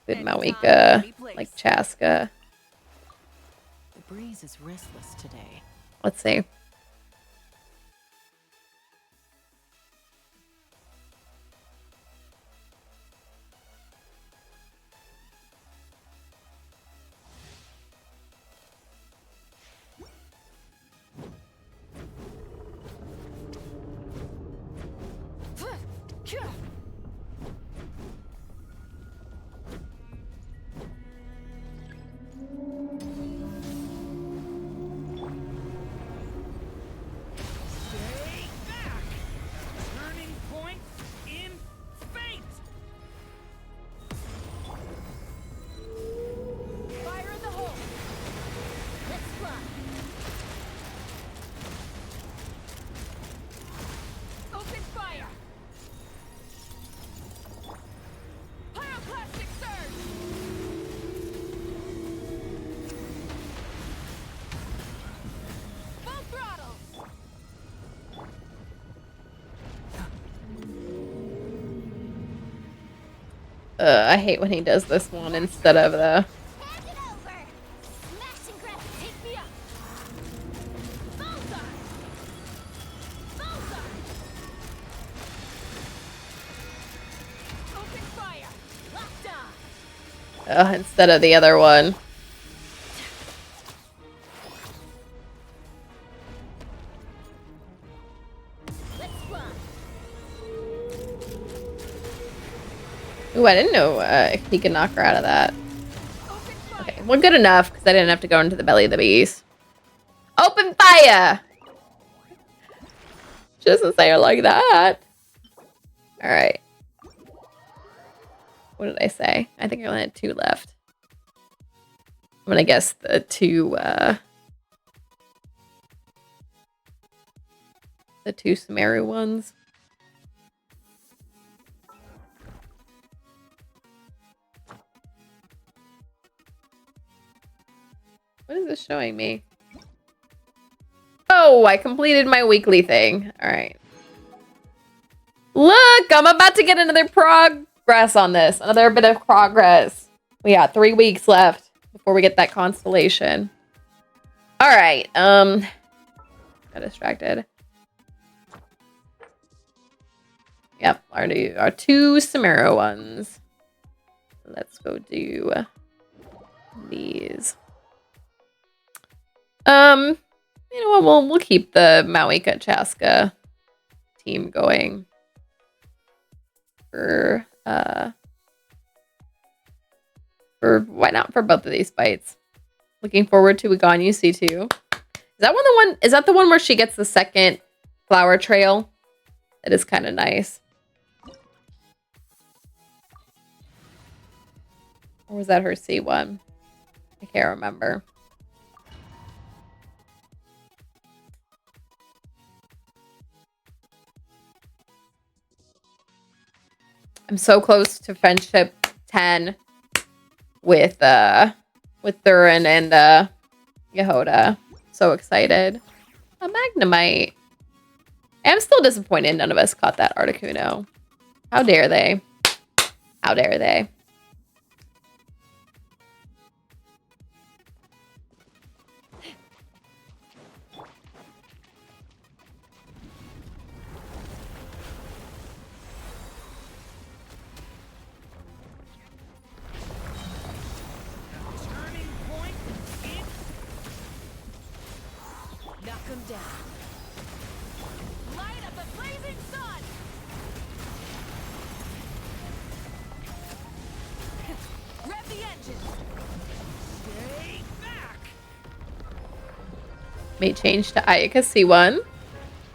Good Mawika, like Chaska. breeze is restless today. Let's see. I hate when he does this one instead of the... instead of the other one. Ooh, I didn't know he could knock her out of that. Okay, well, good enough, because I didn't have to go into the belly of the beast. Open fire! She doesn't say it like that. Alright. What did I say? I think I only had 2 left. I'm gonna guess the 2, the 2 Sumeru ones. What is this showing me? Oh, I completed my weekly thing. All right. Look, I'm about to get another progress on this. Another bit of progress. We got 3 weeks left before we get that constellation. All right. Got distracted. Yep, our 2 Sumeru ones. Let's go do these. You know what? We'll keep the Mauika Chaska team going for why not for both of these fights. Looking forward to Uganyu C2. Is that the one where she gets the second flower trail? That is kind of nice. Or was that her C1? I can't remember. I'm so close to friendship 10 with Thurin and Yehoda. So excited. A Magnemite. I'm still disappointed none of us caught that Articuno. How dare they? How dare they? May change to Ayaka C1.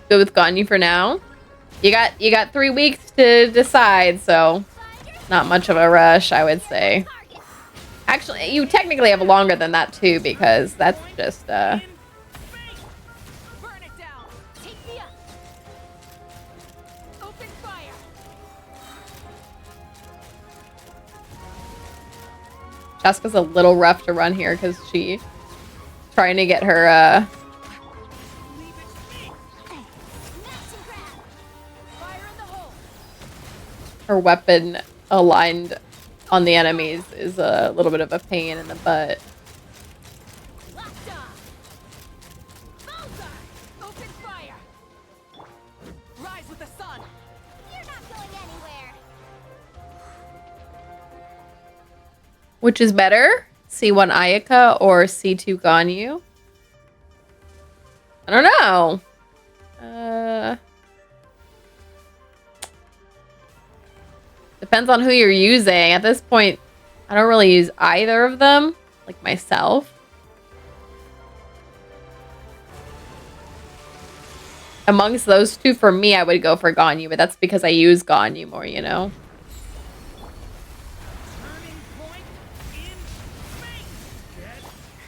Go with Ganyu for now. You got 3 weeks to decide, so not much of a rush, I would say. Actually, you technically have longer than that too, because that's just Chaska's a little rough to run here because she trying to get her her weapon aligned on the enemies is a little bit of a pain in the butt. Which is better? C1 Ayaka or C2 Ganyu? I don't know. Depends on who you're using. At this point, I don't really use either of them, like myself. Amongst those two, for me, I would go for Ganyu, but that's because I use Ganyu more, you know?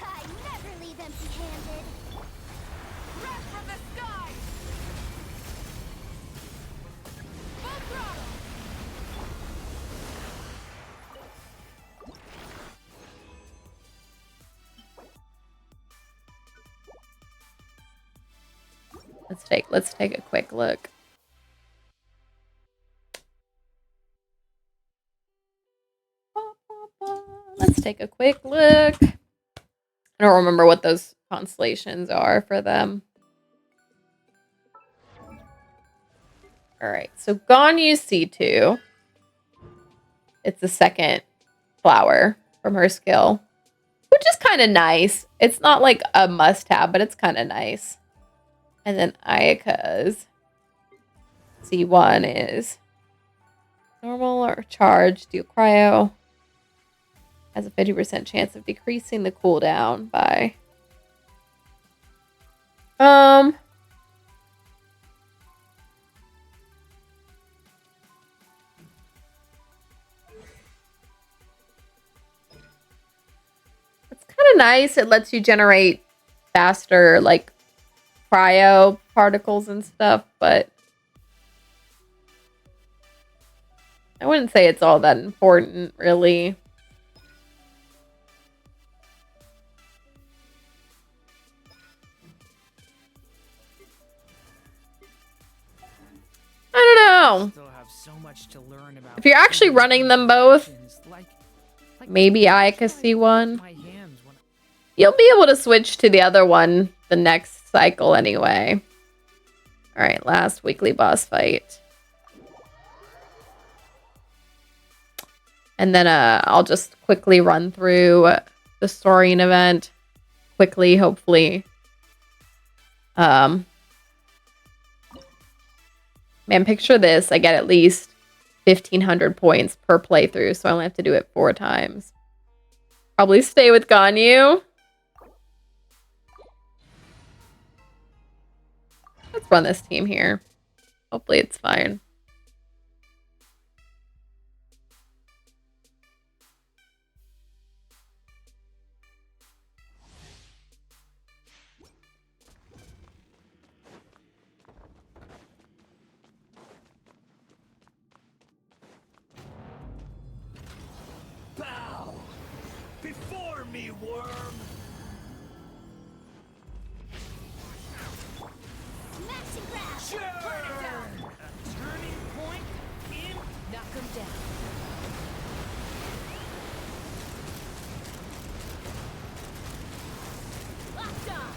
I never leave empty-handed. Wrath from the sky! Full throttle! Let's take a quick look. Let's take a quick look. I don't remember what those constellations are for them. Alright, so Ganyu C2. It's the second flower from her skill, which is kind of nice. It's not like a must-have, but it's kind of nice. And then Ayaka's C1 is normal or charged, deal cryo. Has a 50% chance of decreasing the cooldown by... It's kind of nice. It lets you generate faster, like, cryo particles and stuff, but I wouldn't say it's all that important, really. I don't know. Still have so much to learn about If you're actually running them both, maybe Ayaka C1. You'll be able to switch to the other one the next cycle anyway. Alright, last weekly boss fight. And then I'll just quickly run through the story and event. Quickly, hopefully. Man, picture this. I get at least 1,500 points per playthrough, so I only have to do it 4 times. Probably stay with Ganyu. Let's run this team here. Hopefully it's fine. Bow before me, worm. Smash and grab. Burn it down! Turning point in. Knock him down. Locked on.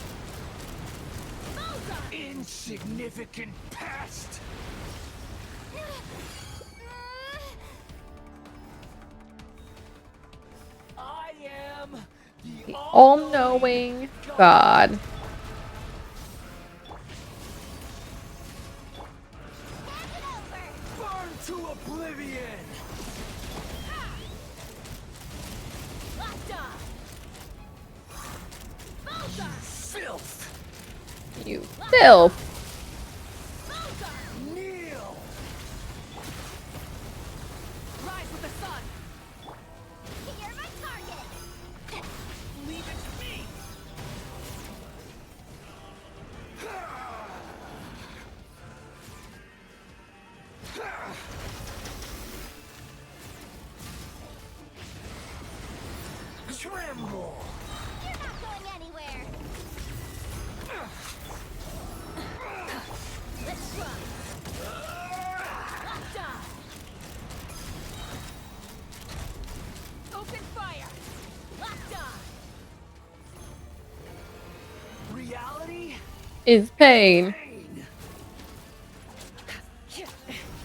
Bullseye. Insignificant pest. I am The all-knowing God. burn to oblivion. Locked on. Bullseye. Filth. You filth. Kneel. Rise with the sun. You're my target. Leave it to me. Tremble. You're not going anywhere. Let's run. Locked on. Open fire. Locked on. Reality. Is pain. Pain.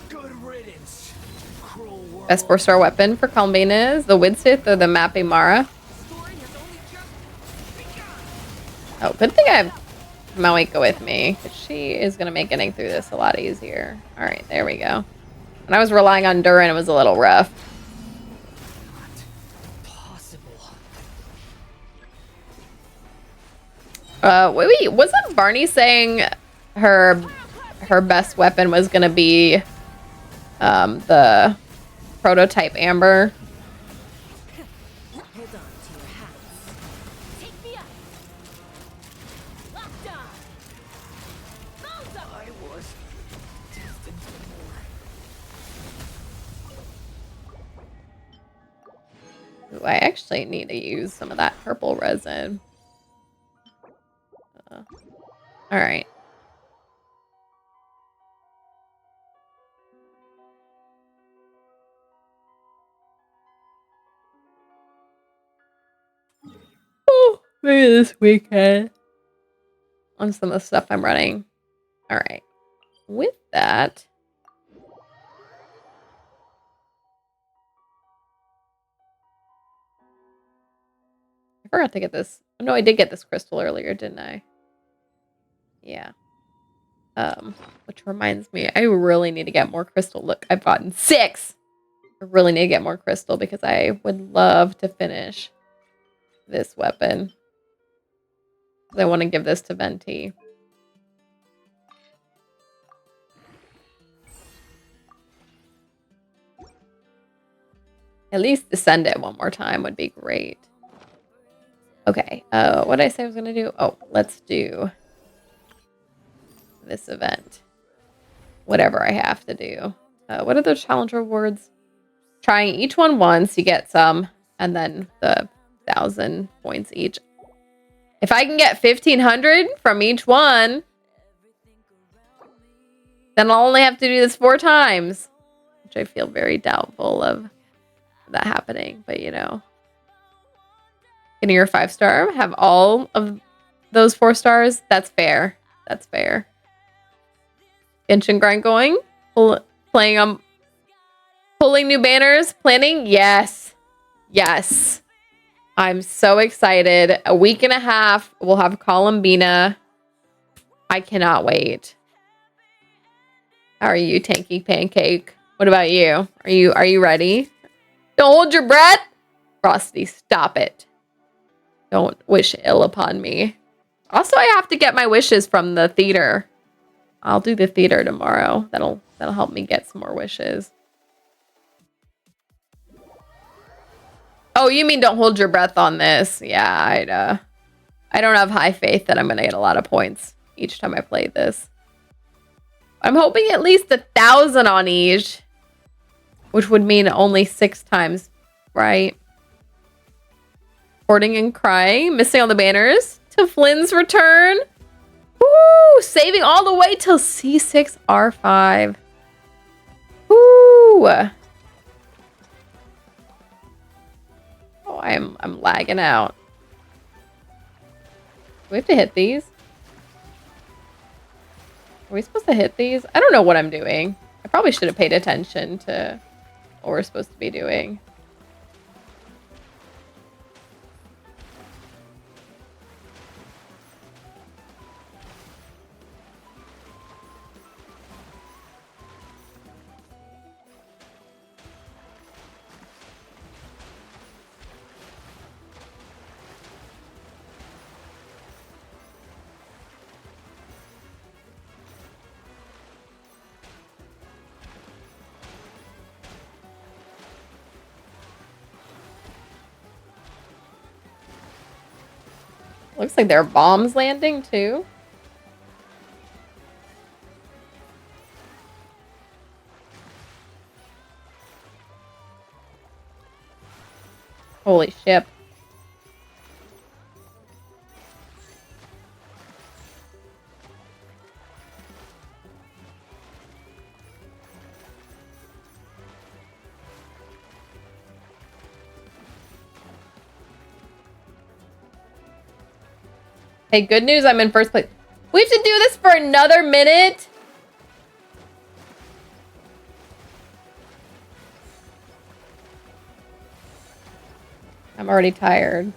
Good riddance, cruel worm. Best 4-star weapon for Kalmbina is the Widsith or the Mapimara. Oh, good thing I have Mawiko with me, because she is going to make getting through this a lot easier. Alright, there we go. When I was relying on Durin, it was a little rough. Wait, wasn't Barney saying her best weapon was gonna be the prototype Amber? Ooh, I actually need to use some of that purple resin. All right. Oh, maybe this weekend on some of the stuff I'm running. All right. With that, I forgot to get this. Oh, no, I did get this crystal earlier, didn't I? Yeah. Which reminds me, I really need to get more crystal. Look, I've gotten 6. I really need to get more crystal because I would love to finish this weapon. I want to give this to Venti. At least descend it one more time would be great. Okay, what did I say I was going to do? Oh, let's do this event. Whatever I have to do. What are those challenge rewards? Trying each one once, you get some, and then the 1,000 points each. If I can get 1,500 from each one, then I'll only have to do this 4 times, which I feel very doubtful of that happening, but you know. Getting your 5-star, have all of those 4 stars, that's fair. That's fair. Genshin grind going? Playing on... Pulling new banners? Planning? Yes. Yes. I'm so excited. A week and a half, we'll have Columbina. I cannot wait. How are you, Tanky Pancake? What about you? Are you ready? Don't hold your breath. Frosty, stop it. Don't wish ill upon me. Also, I have to get my wishes from the theater. I'll do the theater tomorrow. That'll help me get some more wishes. Oh, you mean don't hold your breath on this? Yeah, I don't have high faith that I'm gonna get a lot of points each time I play this. I'm hoping at least 1,000 on each, which would mean only 6 times, right? Hoarding and crying, missing all the banners to Flynn's return. Woo! Saving all the way till C6 R5. Woo! Oh, I'm lagging out. Do we have to hit these? Are we supposed to hit these? I don't know what I'm doing. I probably should have paid attention to what we're supposed to be doing. Looks like there are bombs landing too. Holy shit. Hey, good news, I'm in first place. We have to do this for another minute? I'm already tired.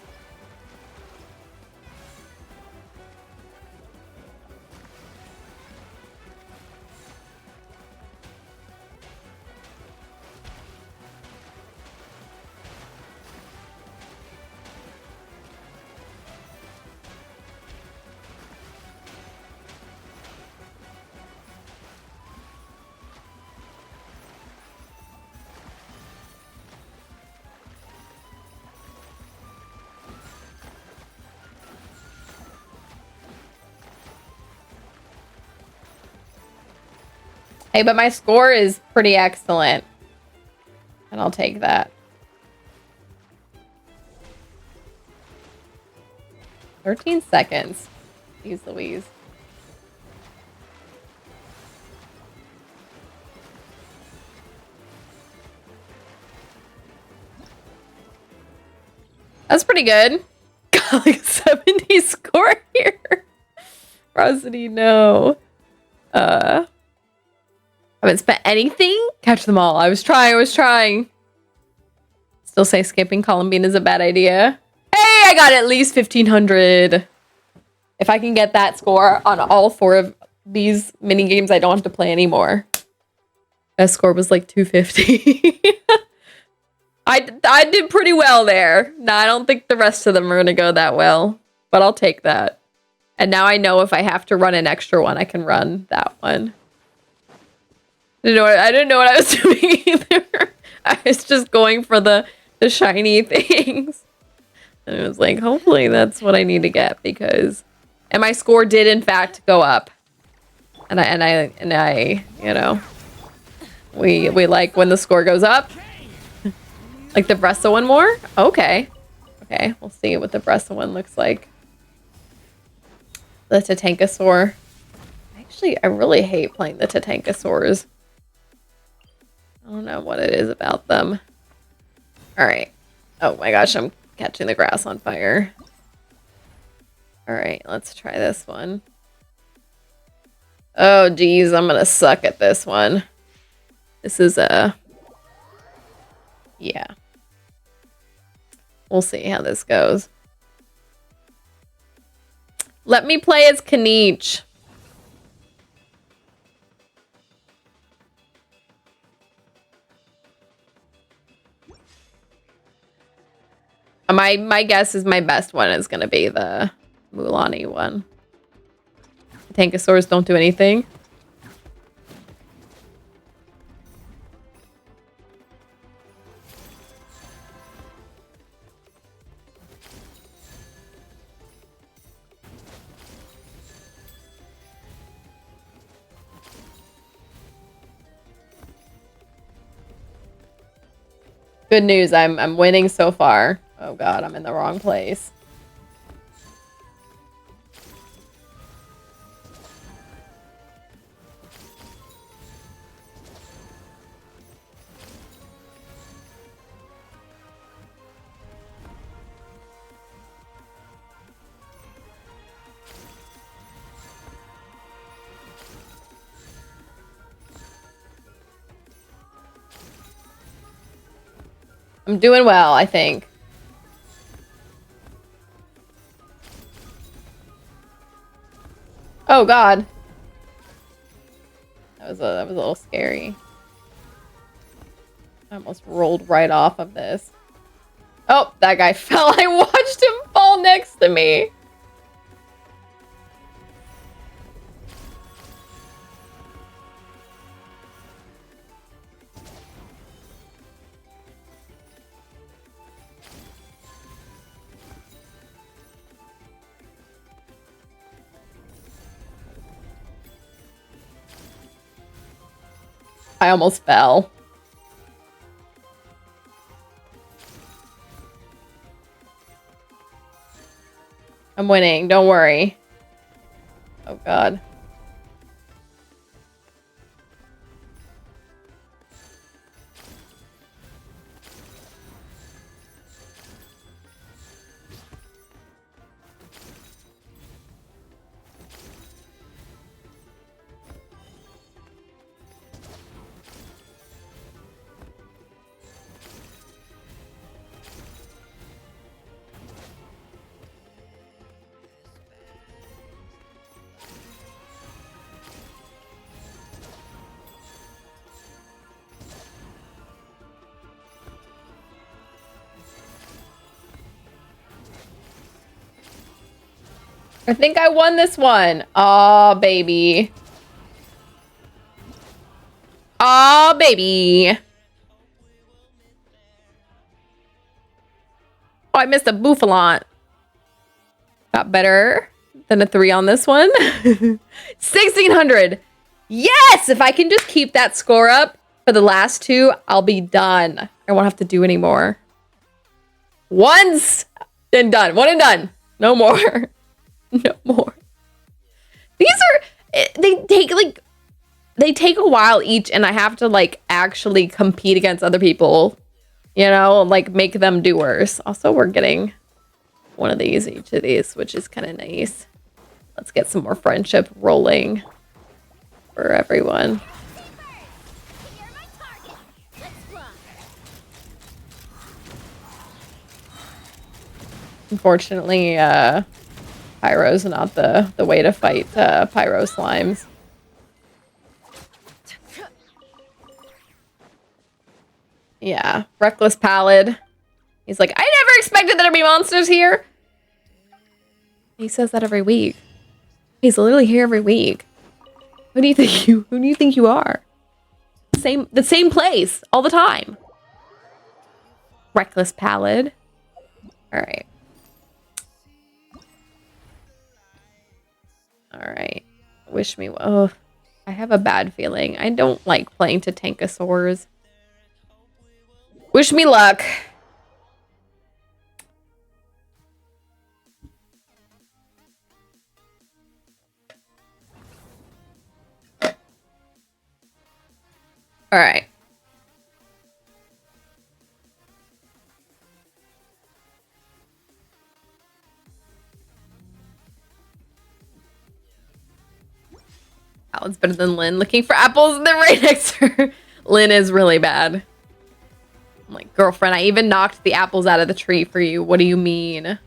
Hey, but my score is pretty excellent. And I'll take that. 13 seconds. Jeez Louise. That's pretty good. Got like a 70 score here. Rosity, no. Haven't spent anything? Catch them all. I was trying. Still say skipping Columbine is a bad idea. Hey, I got at least 1,500. If I can get that score on all 4 of these mini games, I don't have to play anymore. Best score was like 250. I did pretty well there. No, I don't think the rest of them are gonna go that well, but I'll take that. And now I know if I have to run an extra one, I can run that one. I didn't know what I was doing either. I was just going for the shiny things. And it was like, hopefully that's what I need to get because... And my score did in fact go up. And I, you know... We like when the score goes up. Like the Bressa one more? Okay. Okay, we'll see what the Bressa one looks like. The Tatankasaur. Actually, I really hate playing the Tatankasaurs. I don't know what it is about them. Alright. Oh my gosh, I'm catching the grass on fire. Alright, let's try this one. Oh geez, I'm gonna suck at this one. This is a... Yeah. We'll see how this goes. Let me play as Kaniche. My guess is my best one is going to be the Mulaney one. Tankosaurs don't do anything. Good news, I'm winning so far. Oh god, I'm in the wrong place. I'm doing well, I think. Oh god. That was a little scary. I almost rolled right off of this. Oh, that guy fell. I watched him fall next to me. I almost fell. I'm winning, don't worry. Oh god. I think I won this one. Oh, baby. Oh, baby. Oh, I missed a bouffalante. Got better than a 3 on this one. 1,600. Yes! If I can just keep that score up for the last 2, I'll be done. I won't have to do any more. Once and done. One and done. No more. No more. These are... They take a while each, and I have to, like, actually compete against other people. You know? Like, make them do worse. Also, we're getting... one of these, each of these, which is kind of nice. Let's get some more friendship rolling for everyone. Unfortunately, Pyro's not the way to fight Pyro slimes. Yeah, Reckless Pallid. He's like, I never expected there to be monsters here. He says that every week. He's literally here every week. Who do you think you are? The same place all the time. Reckless Pallid. All right. All right. Wish me well. Oh, I have a bad feeling. I don't like playing to Tankosaurs. Wish me luck. All right. Alan's better than Lynn. Looking for apples and then right next to her. Lynn is really bad. I'm like, girlfriend, I even knocked the apples out of the tree for you. What do you mean?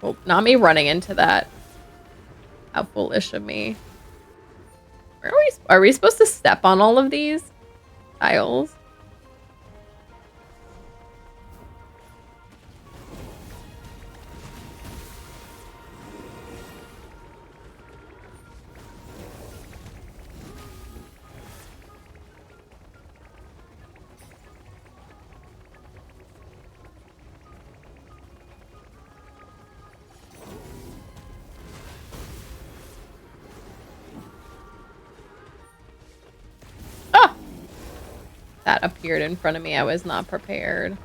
Oh, not me running into that. How foolish of me. Are we supposed to step on all of these tiles? That appeared in front of me. I was not prepared.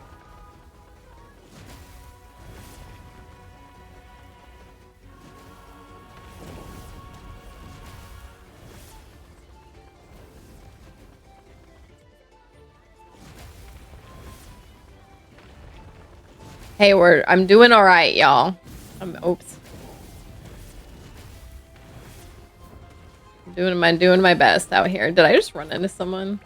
Hey, I'm doing all right, y'all. Oops. I'm doing my best out here. Did I just run into someone?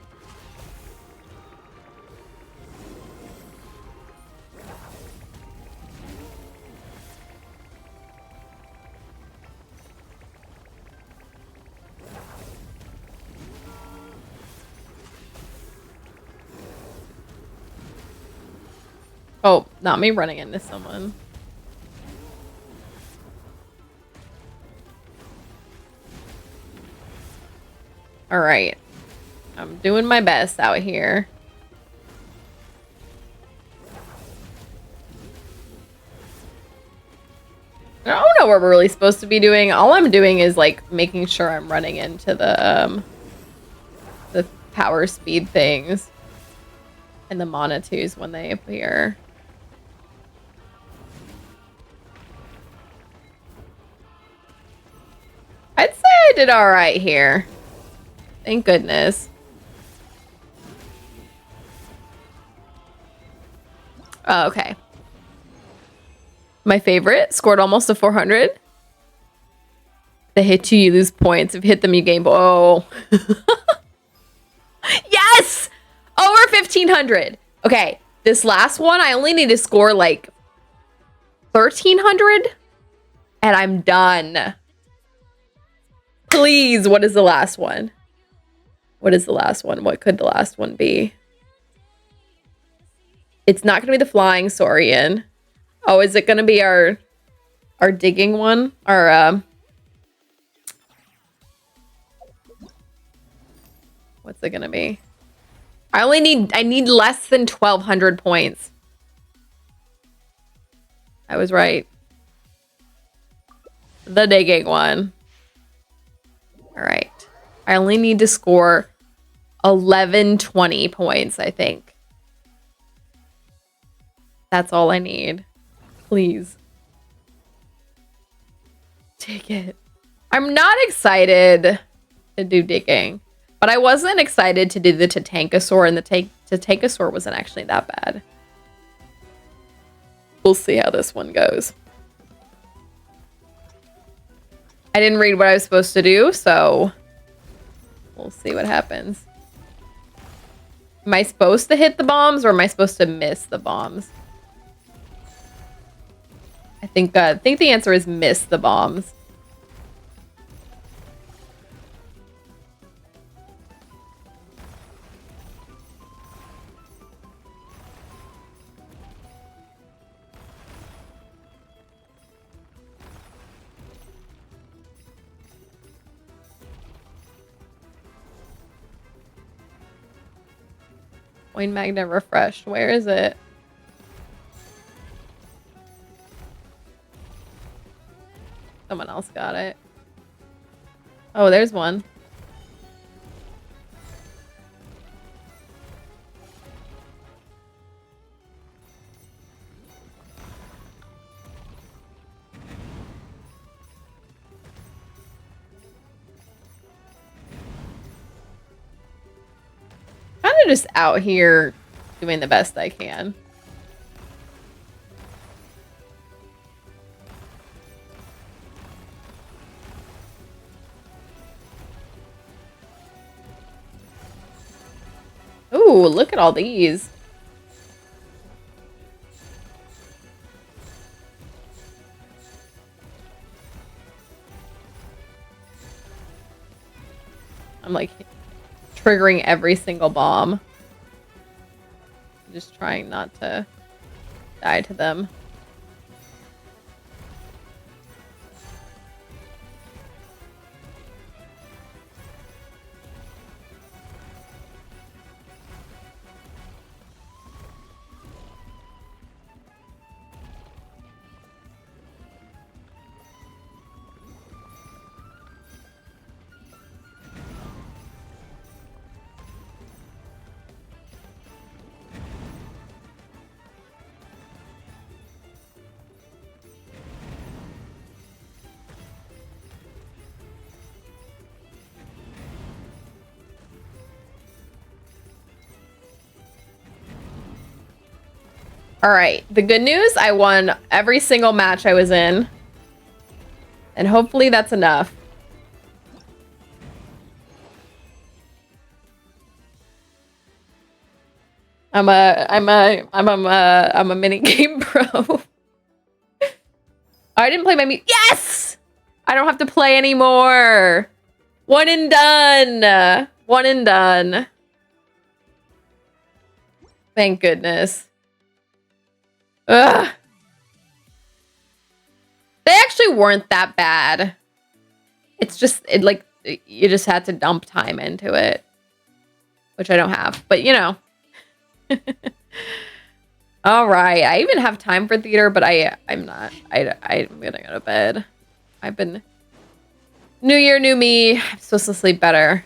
Oh, not me running into someone. All right. I'm doing my best out here. I don't know what we're really supposed to be doing. All I'm doing is like making sure I'm running into the power speed things and the Monitors when they appear. I'd say I did all right here. Thank goodness. Oh, okay. My favorite, scored almost a 400. They hit you, you lose points. If you hit them, you gain. Oh. Yes! Over 1,500. Okay, this last one, I only need to score like 1,300? And I'm done. Please, what is the last one? What is the last one? What could the last one be? It's not going to be the flying saurian. Oh, is it going to be our digging one? Our, what's it going to be? I need less than 1,200 points. I was right. The digging one. All right. I only need to score 1120 points, I think. That's all I need. Please. Take it. I'm not excited to do digging, but I wasn't excited to do the Tatankasaur, and the Tatankasaur wasn't actually that bad. We'll see how this one goes. I didn't read what I was supposed to do, so we'll see what happens. Am I supposed to hit the bombs, or am I supposed to miss the bombs? I think the answer is miss the bombs. Coin magnet refreshed. Where is it? Someone else got it. Oh, there's one. Kind of just out here doing the best I can. Ooh, look at all these. I'm like triggering every single bomb. Just trying not to die to them. All right, the good news, I won every single match I was in. And hopefully that's enough. I'm a mini game pro. I didn't play my yes! I don't have to play anymore. One and done. One and done. Thank goodness. Ugh. They actually weren't that bad. It's just, you just had to dump time into it. Which I don't have, but you know. All right, I even have time for theater, but I'm not. I'm gonna go to bed. I've been... New year, new me. I'm supposed to sleep better.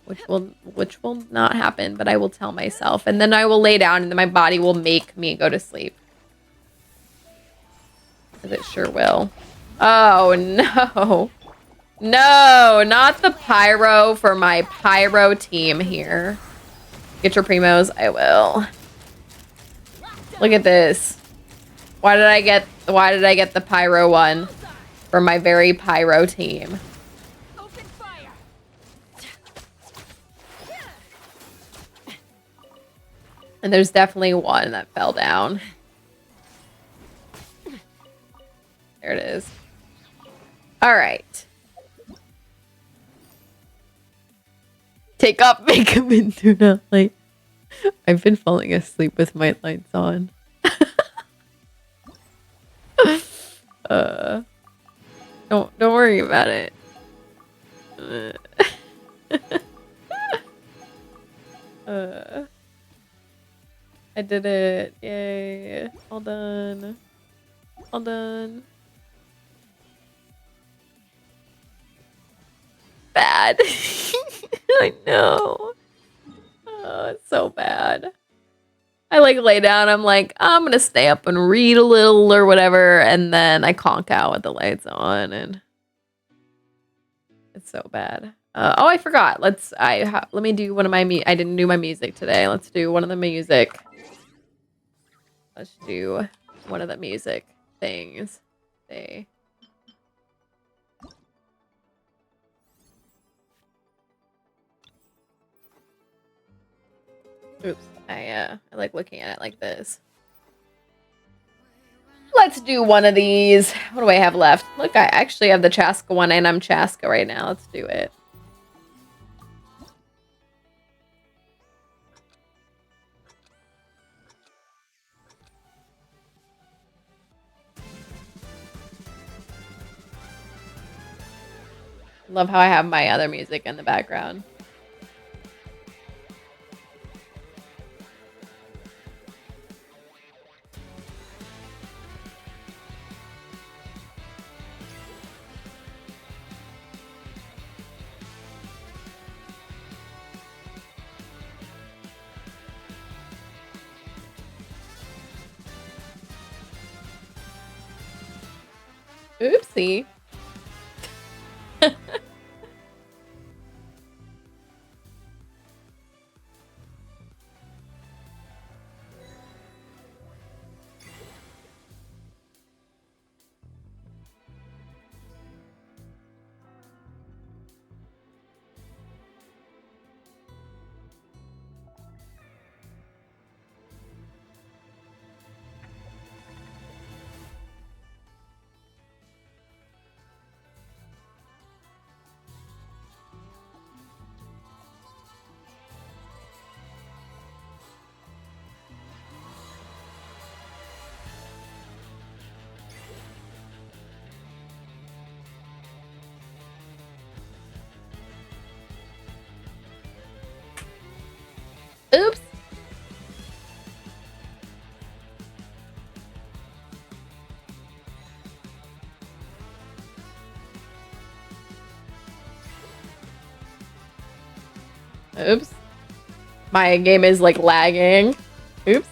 Which will not happen, but I will tell myself. And then I will lay down and then my body will make me go to sleep. Because it sure will. Oh, no. No, not the pyro for my pyro team here. Get your primos. I will. Look at this. Why did I get the pyro one for my very pyro team? And there's definitely one that fell down. There it is. All right. Take off makeup and do not light. I've been falling asleep with my lights on. Don't worry about it. I did it. Yay. All done. All done. Bad. I know. Oh, it's so bad. I like lay down. I'm like, I'm gonna stay up and read a little or whatever, and then I conk out with the lights on, and it's so bad. Oh, I forgot. Let me do one of my I didn't do my music today. Let's do one of the music. Let's do one of the music things. Say. Oops. I like looking at it like this. Let's do one of these. What do I have left? Look, I actually have the Chaska one, and I'm Chaska right now. Let's do it. Love how I have my other music in the background. Oopsie. Oops. Oops. My game is like lagging. Oops.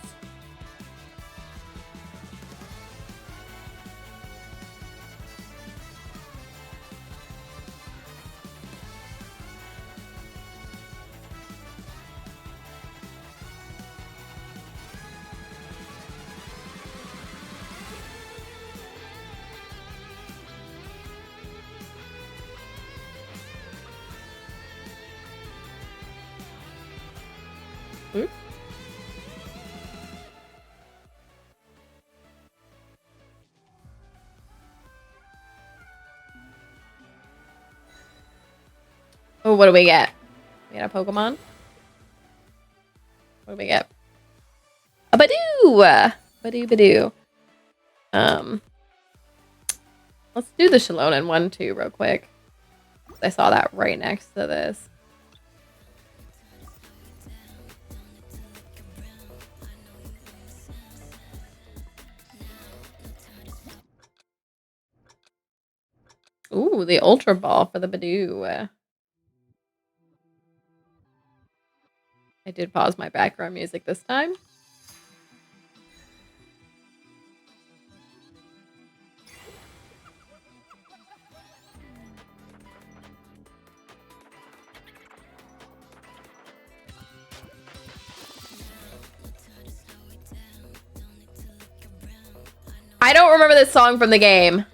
Oops. Oh, what do we get? We got a Pokemon? What do we get? A Badoo! Badoo, Badoo. Let's do the Shalonen one too, real quick. I saw that right next to this. Ooh, the Ultra Ball for the Badoo. I did pause my background music this time. I don't remember this song from the game.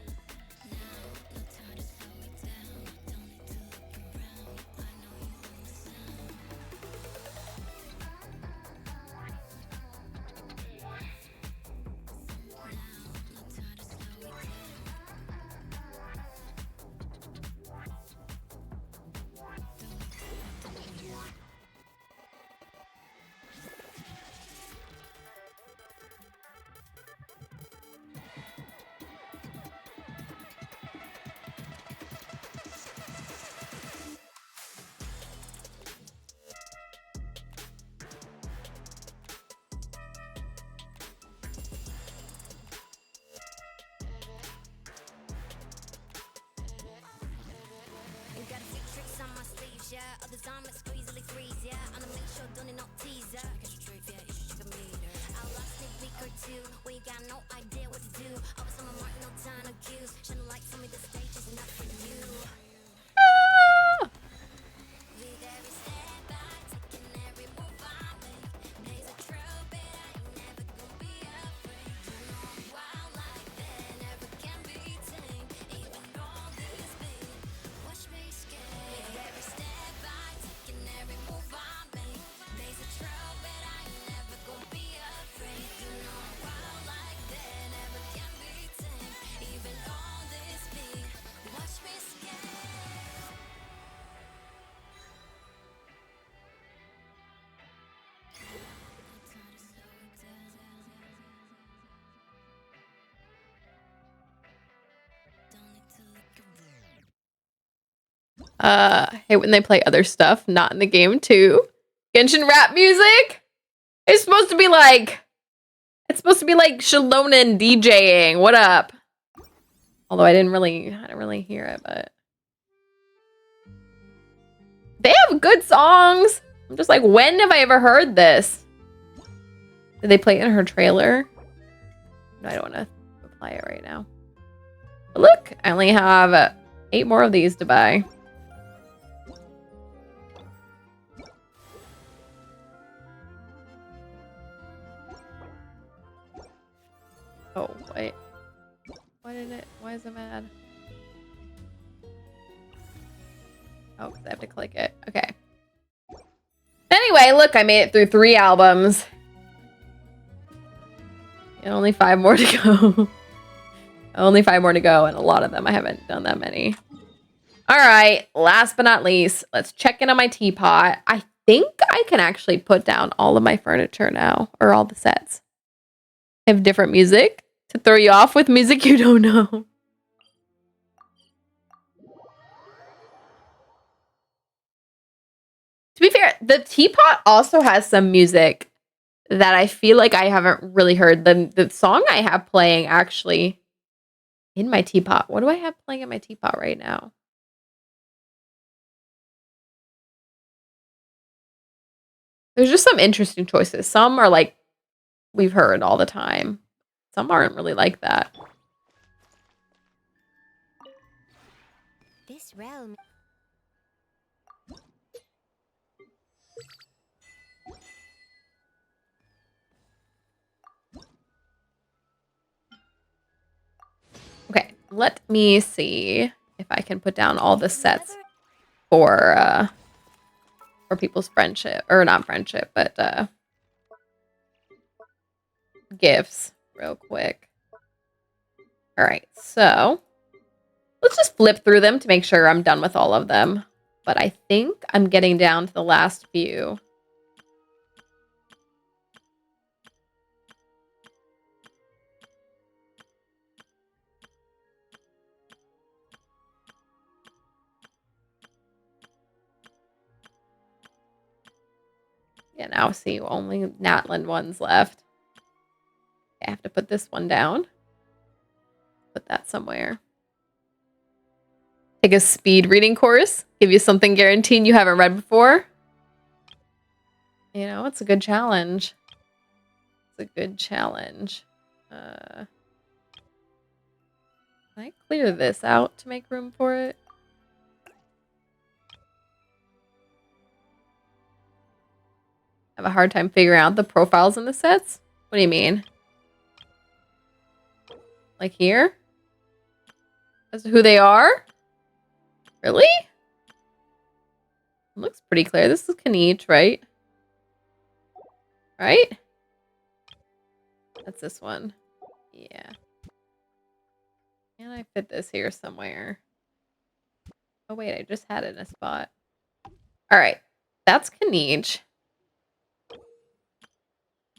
I hate when they play other stuff, not in the game too. Genshin rap music? It's supposed to be like Shalonen DJing. What up? Although I didn't really hear it, but they have good songs. I'm just like, when have I ever heard this? Did they play it in her trailer? No, I don't want to apply it right now. But look, I only have 8 more of these to buy. Oh, wait. Why is it mad? Oh, because I have to click it. Okay. Anyway, look, I made it through 3 albums. And only 5 more to go. Only 5 more to go, and a lot of them I haven't done that many. Alright, last but not least, let's check in on my teapot. I think I can actually put down all of my furniture now, or all the sets. I have different music to throw you off with music you don't know. To be fair, the teapot also has some music that I feel like I haven't really heard. The song I have playing actually in my teapot. What do I have playing in my teapot right now? There's just some interesting choices. Some are like we've heard all the time. Some aren't really like that. This realm. Okay, let me see if I can put down all the sets for people's friendship, or not friendship, but gifts real quick. All right, so let's just flip through them to make sure I'm done with all of them. But I think I'm getting down to the last few. Yeah, now see, only Natland ones left. I have to put this one down. Put that somewhere. Take a speed reading course. Give you something guaranteed you haven't read before. You know, it's a good challenge. It's a good challenge. Can I clear this out to make room for it? I have a hard time figuring out the profiles in the sets. What do you mean? Like here? As to who they are? Really? It looks pretty clear. This is Kaniche, right? Right? That's this one. Yeah. Can I fit this here somewhere? Oh wait, I just had it in a spot. Alright. That's Kaniche.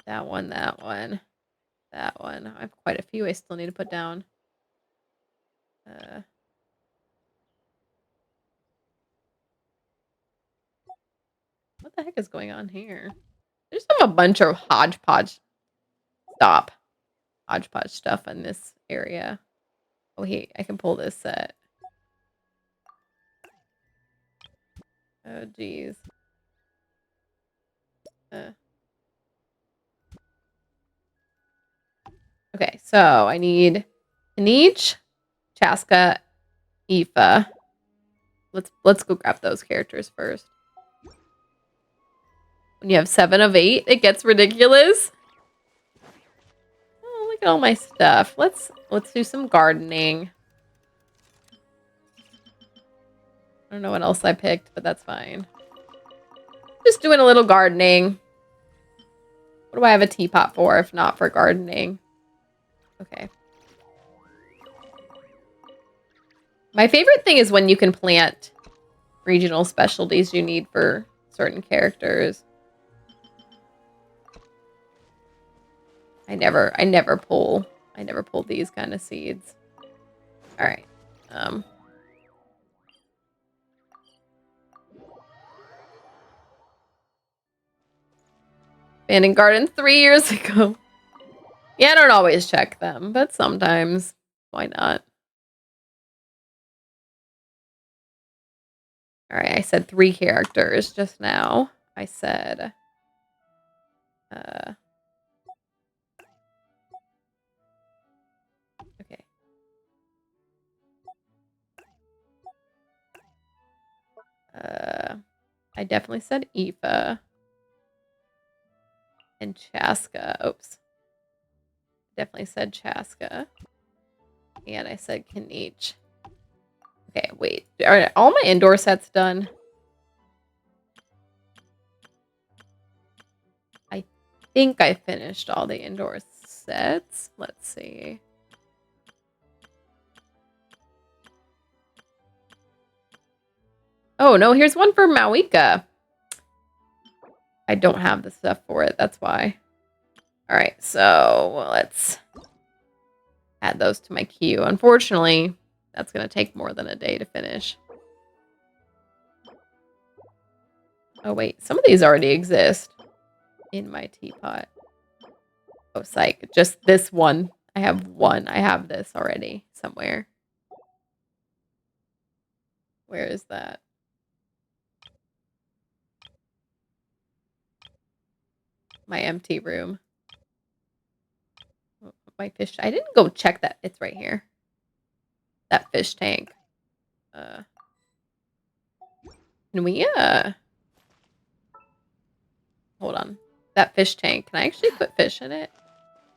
That one, that one. That one. I have quite a few I still need to put down. What the heck is going on here? I just have a bunch of hodgepodge. Stop. Hodgepodge stuff in this area. Oh, hey, I can pull this set. Oh, geez. Okay, so I need Aniche, Chaska, Aoife. Let's go grab those characters first. When you have 7 of 8, it gets ridiculous. Oh, look at all my stuff. Let's do some gardening. I don't know what else I picked, but that's fine. Just doing a little gardening. What do I have a teapot for if not for gardening? Okay. My favorite thing is when you can plant regional specialties you need for certain characters. I never pull these kind of seeds. All right. Abandoned garden 3 years ago. Yeah, I don't always check them, but sometimes. Why not? All right, I said 3 characters just now. I said... okay. I definitely said Aoife. And Chaska. Oops. Definitely said Chaska. And I said Kaniche. Okay, wait. Are all my indoor sets done? I think I finished all the indoor sets. Let's see. Oh, no, here's one for Mawika. I don't have the stuff for it. That's why. All right, so let's add those to my queue. Unfortunately, that's going to take more than a day to finish. Oh, wait. Some of these already exist in my teapot. Oh, psych. Just this one. I have one. I have this already somewhere. Where is that? My empty room. My fish. I didn't go check that. It's right here. That fish tank. Can we, hold on. That fish tank. Can I actually put fish in it?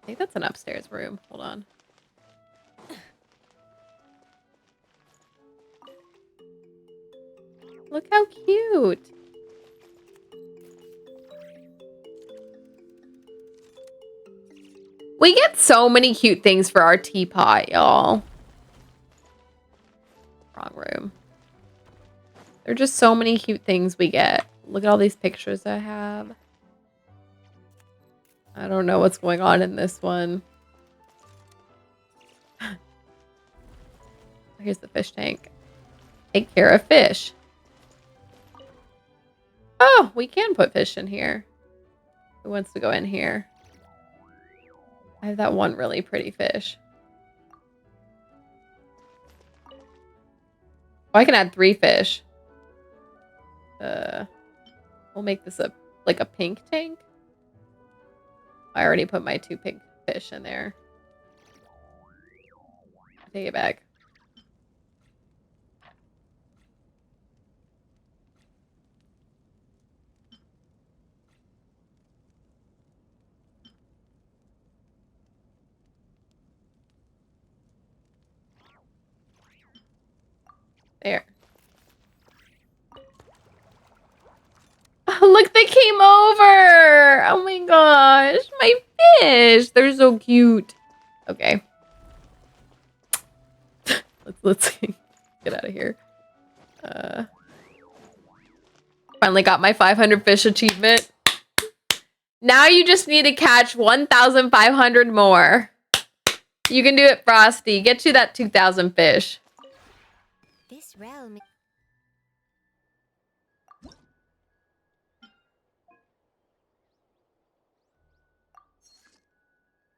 I think that's an upstairs room. Hold on. Look how cute. We get so many cute things for our teapot, y'all. Wrong room. There are just so many cute things we get. Look at all these pictures I have. I don't know what's going on in this one. Here's the fish tank. Take care of fish. Oh, we can put fish in here. Who wants to go in here? I have that one really pretty fish. Oh, I can add 3 fish. We'll make this like a pink tank. I already put my 2 pink fish in there. Take it back. There. Oh, look, they came over! Oh my gosh, my fish! They're so cute. Okay. let's get out of here. Finally got my 500 fish achievement. Now you just need to catch 1,500 more. You can do it, Frosty. Get you that 2,000 fish. This realm.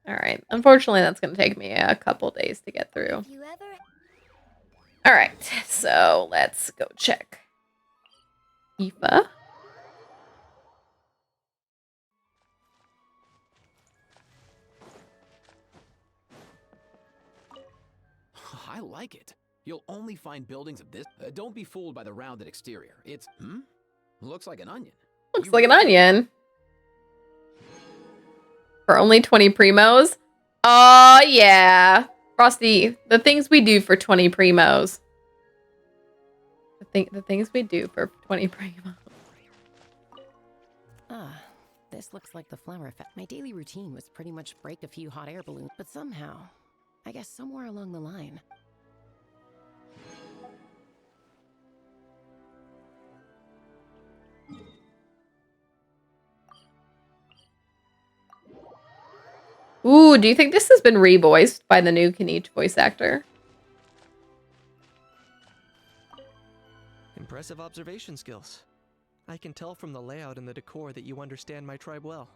All right. Unfortunately, that's going to take me a couple days to get through. All right. So let's go check. Aoife. I like it. You'll only find buildings of this. Don't be fooled by the rounded exterior. It's, looks like an onion. Looks like an onion. For only 20 primos? Oh, yeah. Frosty, the things we do for 20 primos. The things we do for 20 primos. Ah, this looks like the flower effect. My daily routine was pretty much break a few hot air balloons, but somehow, I guess somewhere along the line. Ooh, do you think this has been revoiced by the new Kenichi voice actor? Impressive observation skills. I can tell from the layout and the decor that you understand my tribe well.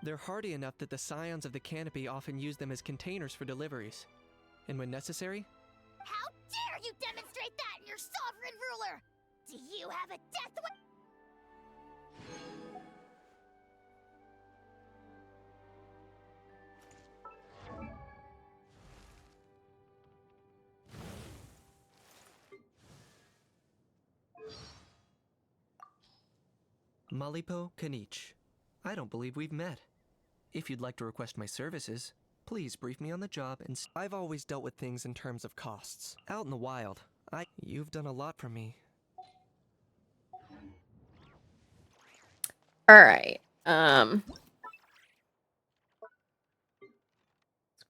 They're hardy enough that the scions of the canopy often use them as containers for deliveries. And when necessary... How dare you demonstrate that in your sovereign ruler! Do you have a death wish? Malipo Kanich. I don't believe we've met. If you'd like to request my services, please brief me on the job and... I've always dealt with things in terms of costs. Out in the wild, You've done a lot for me. Alright. Scroll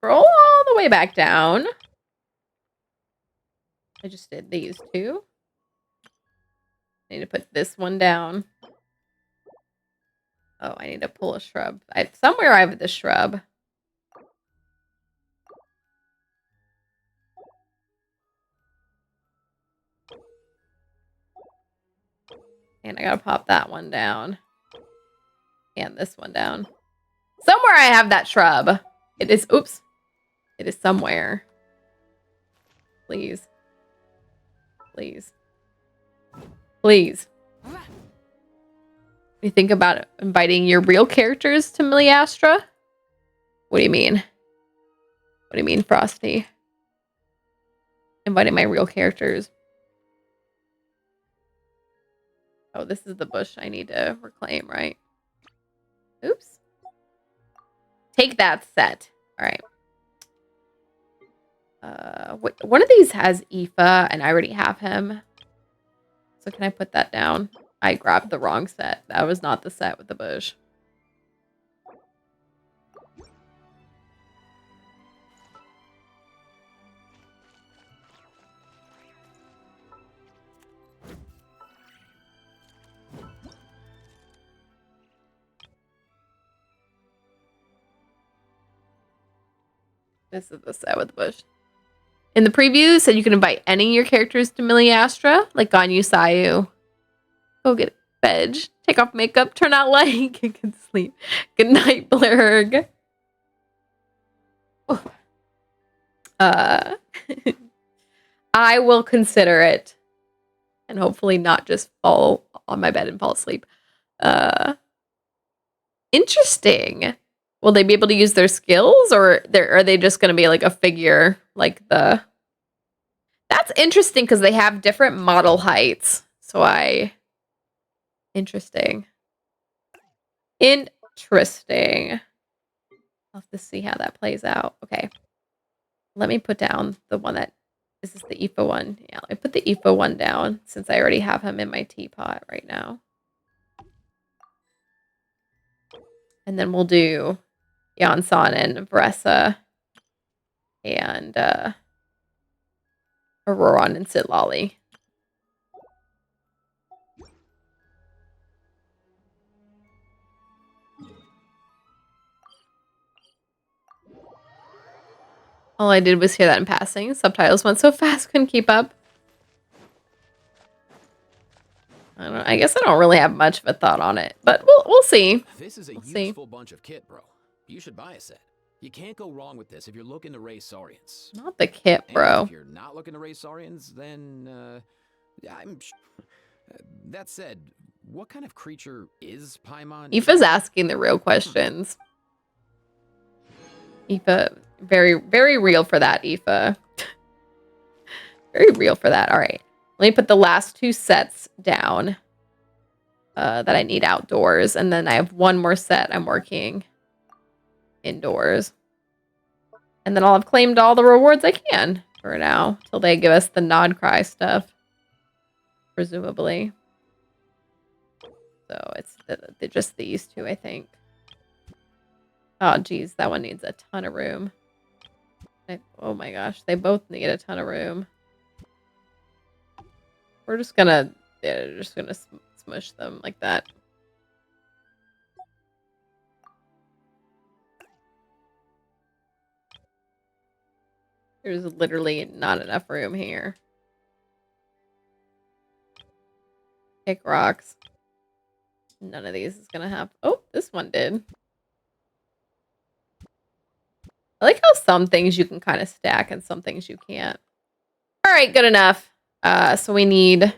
all the way back down. I just did these two. I need to put this one down. Oh, I need to pull a shrub. Somewhere I have the shrub. And I gotta pop that one down. And this one down. Somewhere I have that shrub. It is, oops. It is somewhere. Please. Please. Please. You think about inviting your real characters to Miliastra? What do you mean? What do you mean, Frosty? Inviting my real characters. Oh, this is the bush I need to reclaim, right? Oops. Take that set. All right. One of these has Aoife, and I already have him. So can I put that down? I grabbed the wrong set. That was not the set with the bush. This is the set with the bush. In the preview, said you can invite any of your characters to Miliastra, like Ganyu Sayu. Go get veg, take off makeup, turn out light, get good sleep. Good night, Blurg. I will consider it. And hopefully not just fall on my bed and fall asleep. Interesting. Will they be able to use their skills, or are they just going to be like a figure like the... That's interesting because they have different model heights. So Interesting. Interesting. I'll have to see how that plays out. Okay. Let me put down the one that... Is this the Aoife one? Yeah, I put the Aoife one down since I already have him in my teapot right now. And then we'll do Yansan and Vressa and Auroron and Sitlali. All I did was hear that in passing. Subtitles went so fast, couldn't keep up. I guess I don't really have much of a thought on it, but we'll see. This is a useful bunch of kit, bro. You should buy a set. You can't go wrong with this if you're looking to raise Saurians. Not the kit, bro. And if you're not looking to raise Saurians, then that said, what kind of creature is Paimon? Aoife's asking the real questions. Aoife, very, very real for that, Aoife. Very real for that. All right. Let me put the last 2 sets down that I need outdoors. And then I have 1 more set I'm working indoors. And then I'll have claimed all the rewards I can for now. Till they give us the nod cry stuff. Presumably. So it's just these 2, I think. Oh, geez. That one needs a ton of room. Oh my gosh. They both need a ton of room. We're just gonna smush them like that. There's literally not enough room here. Kick rocks. None of these is gonna happen. Oh, this one did. I like how some things you can kind of stack and some things you can't. All right, good enough. So we need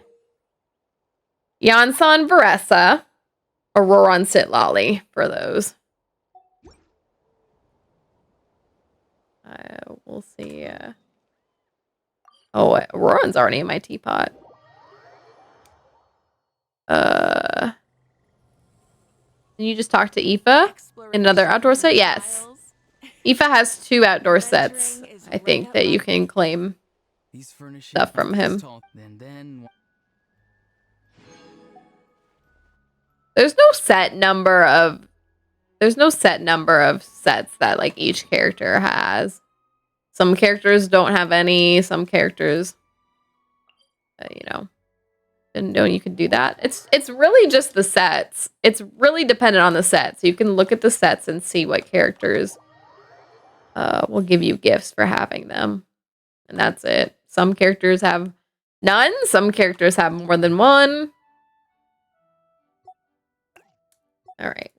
Yansan Varesa, Auroron Sitlali for those. We'll see. Oh, Auroron's already in my teapot. Can you just talk to Aoife? Another outdoor set? Yes. Aoife has 2 outdoor sets, I think, that you can claim stuff from him. There's no set number of sets that like each character has. Some characters don't have any, some characters you know, didn't know you could do that. It's really just the sets. It's really dependent on the set. So you can look at the sets and see what characters will give you gifts for having them. And that's it. Some characters have none. Some characters have more than one. All right.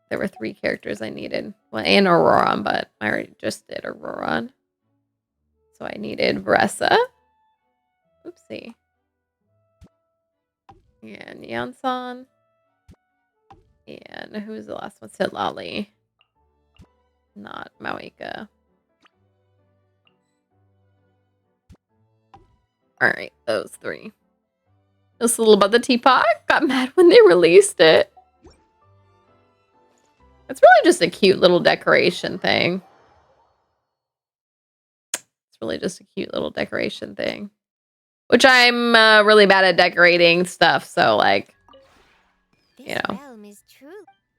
There were 3 characters I needed. Well, and Auroron, but I already just did Auroron. So I needed Varesa. Oopsie. And Yansan. And who's the last one? Sitlali. Not Mawika. Alright, those 3. Just a little about the teapot. Got mad when they released it. It's really just a cute little decoration thing. It's really just a cute little decoration thing. Which I'm really bad at decorating stuff, so like, you know.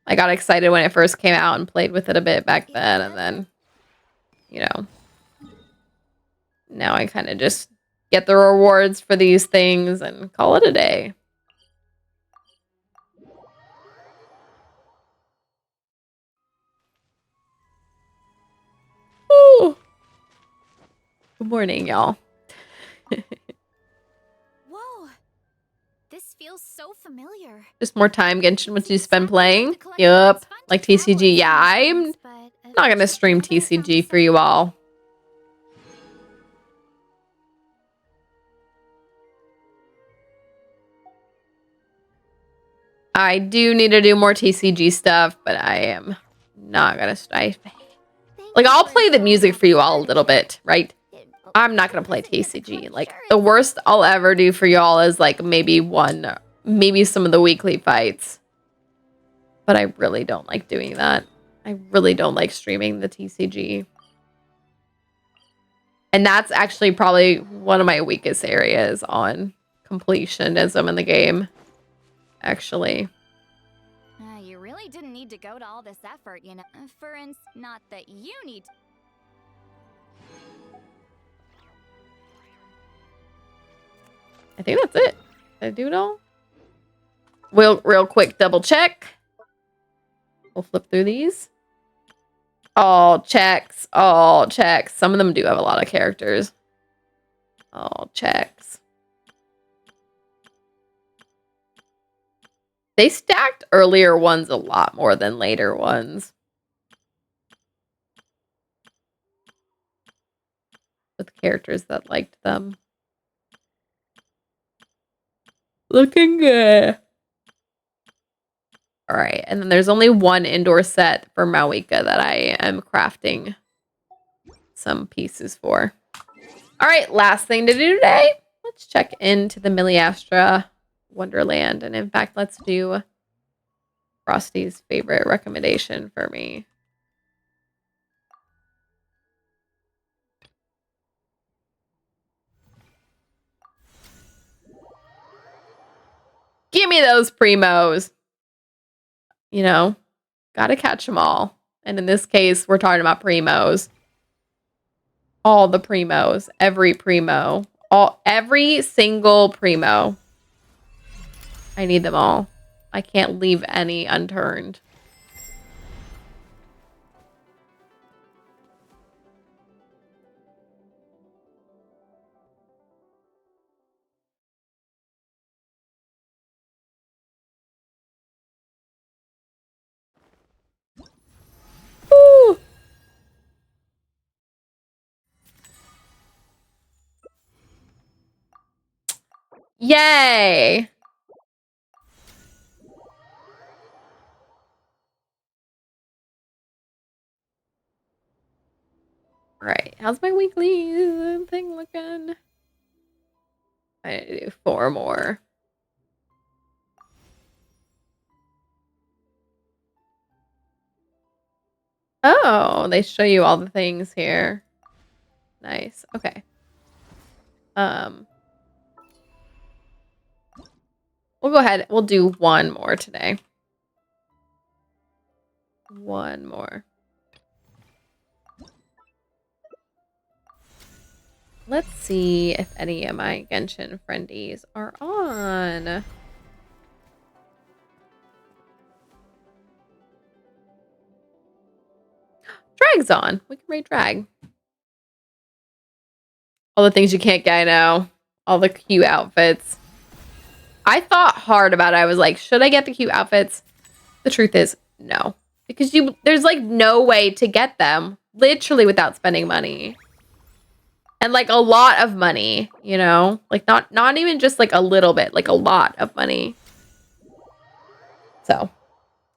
I got excited when it first came out and played with it a bit back then, and then, you know. Now I kind of just get the rewards for these things and call it a day. Ooh. Good morning, y'all. Whoa. This feels so familiar. Just more time, Genshin, once you spend playing. Yup. Like TCG. Yeah, I'm not going to stream TCG for you all. I do need to do more TCG stuff, but I am not going to... Like, I'll play the music for you all a little bit, right? I'm not going to play TCG. Like, the worst I'll ever do for y'all is, like, maybe some of the weekly fights. But I really don't like doing that. I really don't like streaming the TCG. And that's actually probably one of my weakest areas on completionism in the game. Actually. You really didn't need to go to all this effort, you know. For instance, not that you need to. I think that's it. Did I do it all? We'll real quick double check. We'll flip through these. All checks. All checks. Some of them do have a lot of characters. All checks. They stacked earlier ones a lot more than later ones. With characters that liked them. Looking good. All right, and then there's only one indoor set for Mawika that I am crafting some pieces for. All right, last thing to do today. Let's check into the Miliastra Wonderland. And in fact, let's do Frosty's favorite recommendation for me. Give me those primos. You know, gotta catch them all. And in this case, we're talking about primos. All the primos. Every primo. Every single primo. I need them all. I can't leave any unturned. Woo! Yay! Right. How's my weekly thing looking? I need to do 4 more. Oh, they show you all the things here. Nice. Okay. We'll go ahead. We'll do 1 more today. 1 more. Let's see if any of my Genshin friendies are on. Drag's on. We can raid Drag. All the things you can't get, I know. All the cute outfits. I thought hard about it. I was like, should I get the cute outfits? The truth is, no. Because there's like no way to get them literally without spending money. And like a lot of money, you know? Like not even just like a little bit, like a lot of money. So,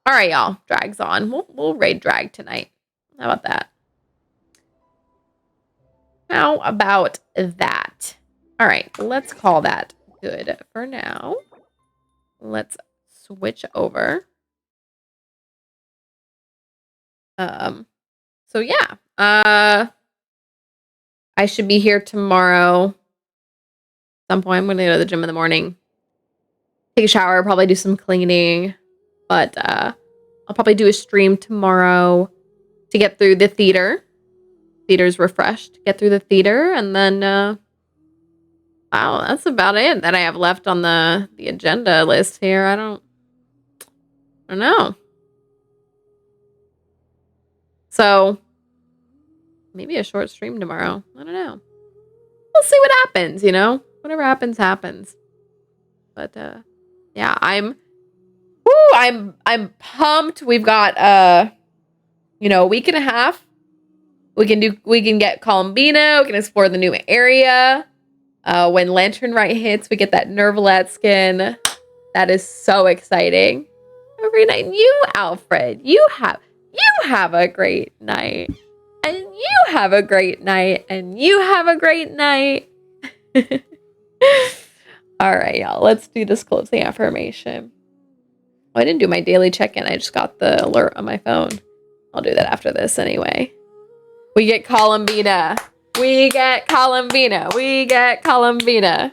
all right, y'all. Drag's on. We'll raid Drag tonight. How about that? How about that? All right, let's call that good for now. Let's switch over. So yeah. I should be here tomorrow. At some point, I'm gonna go to the gym in the morning. Take a shower, probably do some cleaning. But I'll probably do a stream tomorrow to get through the theater. Theater's refreshed. Get through the theater, and then wow, that's about it that I have left on the agenda list here. I don't know. So maybe a short stream tomorrow. I don't know. We'll see what happens, you know? Whatever happens, happens. But yeah, I'm pumped. We've got you know, a week and a half. We can get Columbina, we can explore the new area. When Lantern Rite hits, we get that Neuvillette skin. That is so exciting. Every night. You, Alfred, you have a great night. And you have a great night. And you have a great night. All right, y'all. Let's do this closing affirmation. Oh, I didn't do my daily check-in. I just got the alert on my phone. I'll do that after this anyway. We get Columbina. We get Columbina. We get Columbina.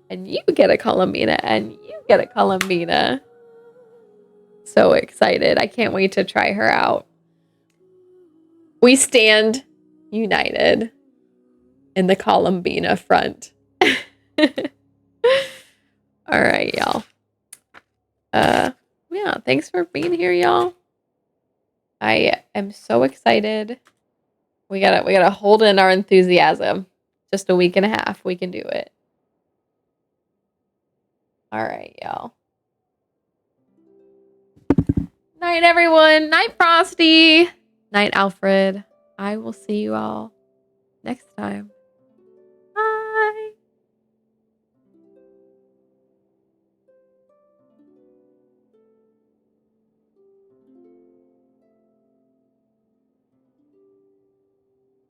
And you get a Columbina. And you get a Columbina. So excited. I can't wait to try her out. We stand united in the Columbina front. All right, y'all. Yeah, thanks for being here, y'all. I am so excited. We gotta hold in our enthusiasm. Just a week and a half. We can do it. All right, y'all. Night, everyone. Night, Frosty. Night, Alfred. I will see you all next time.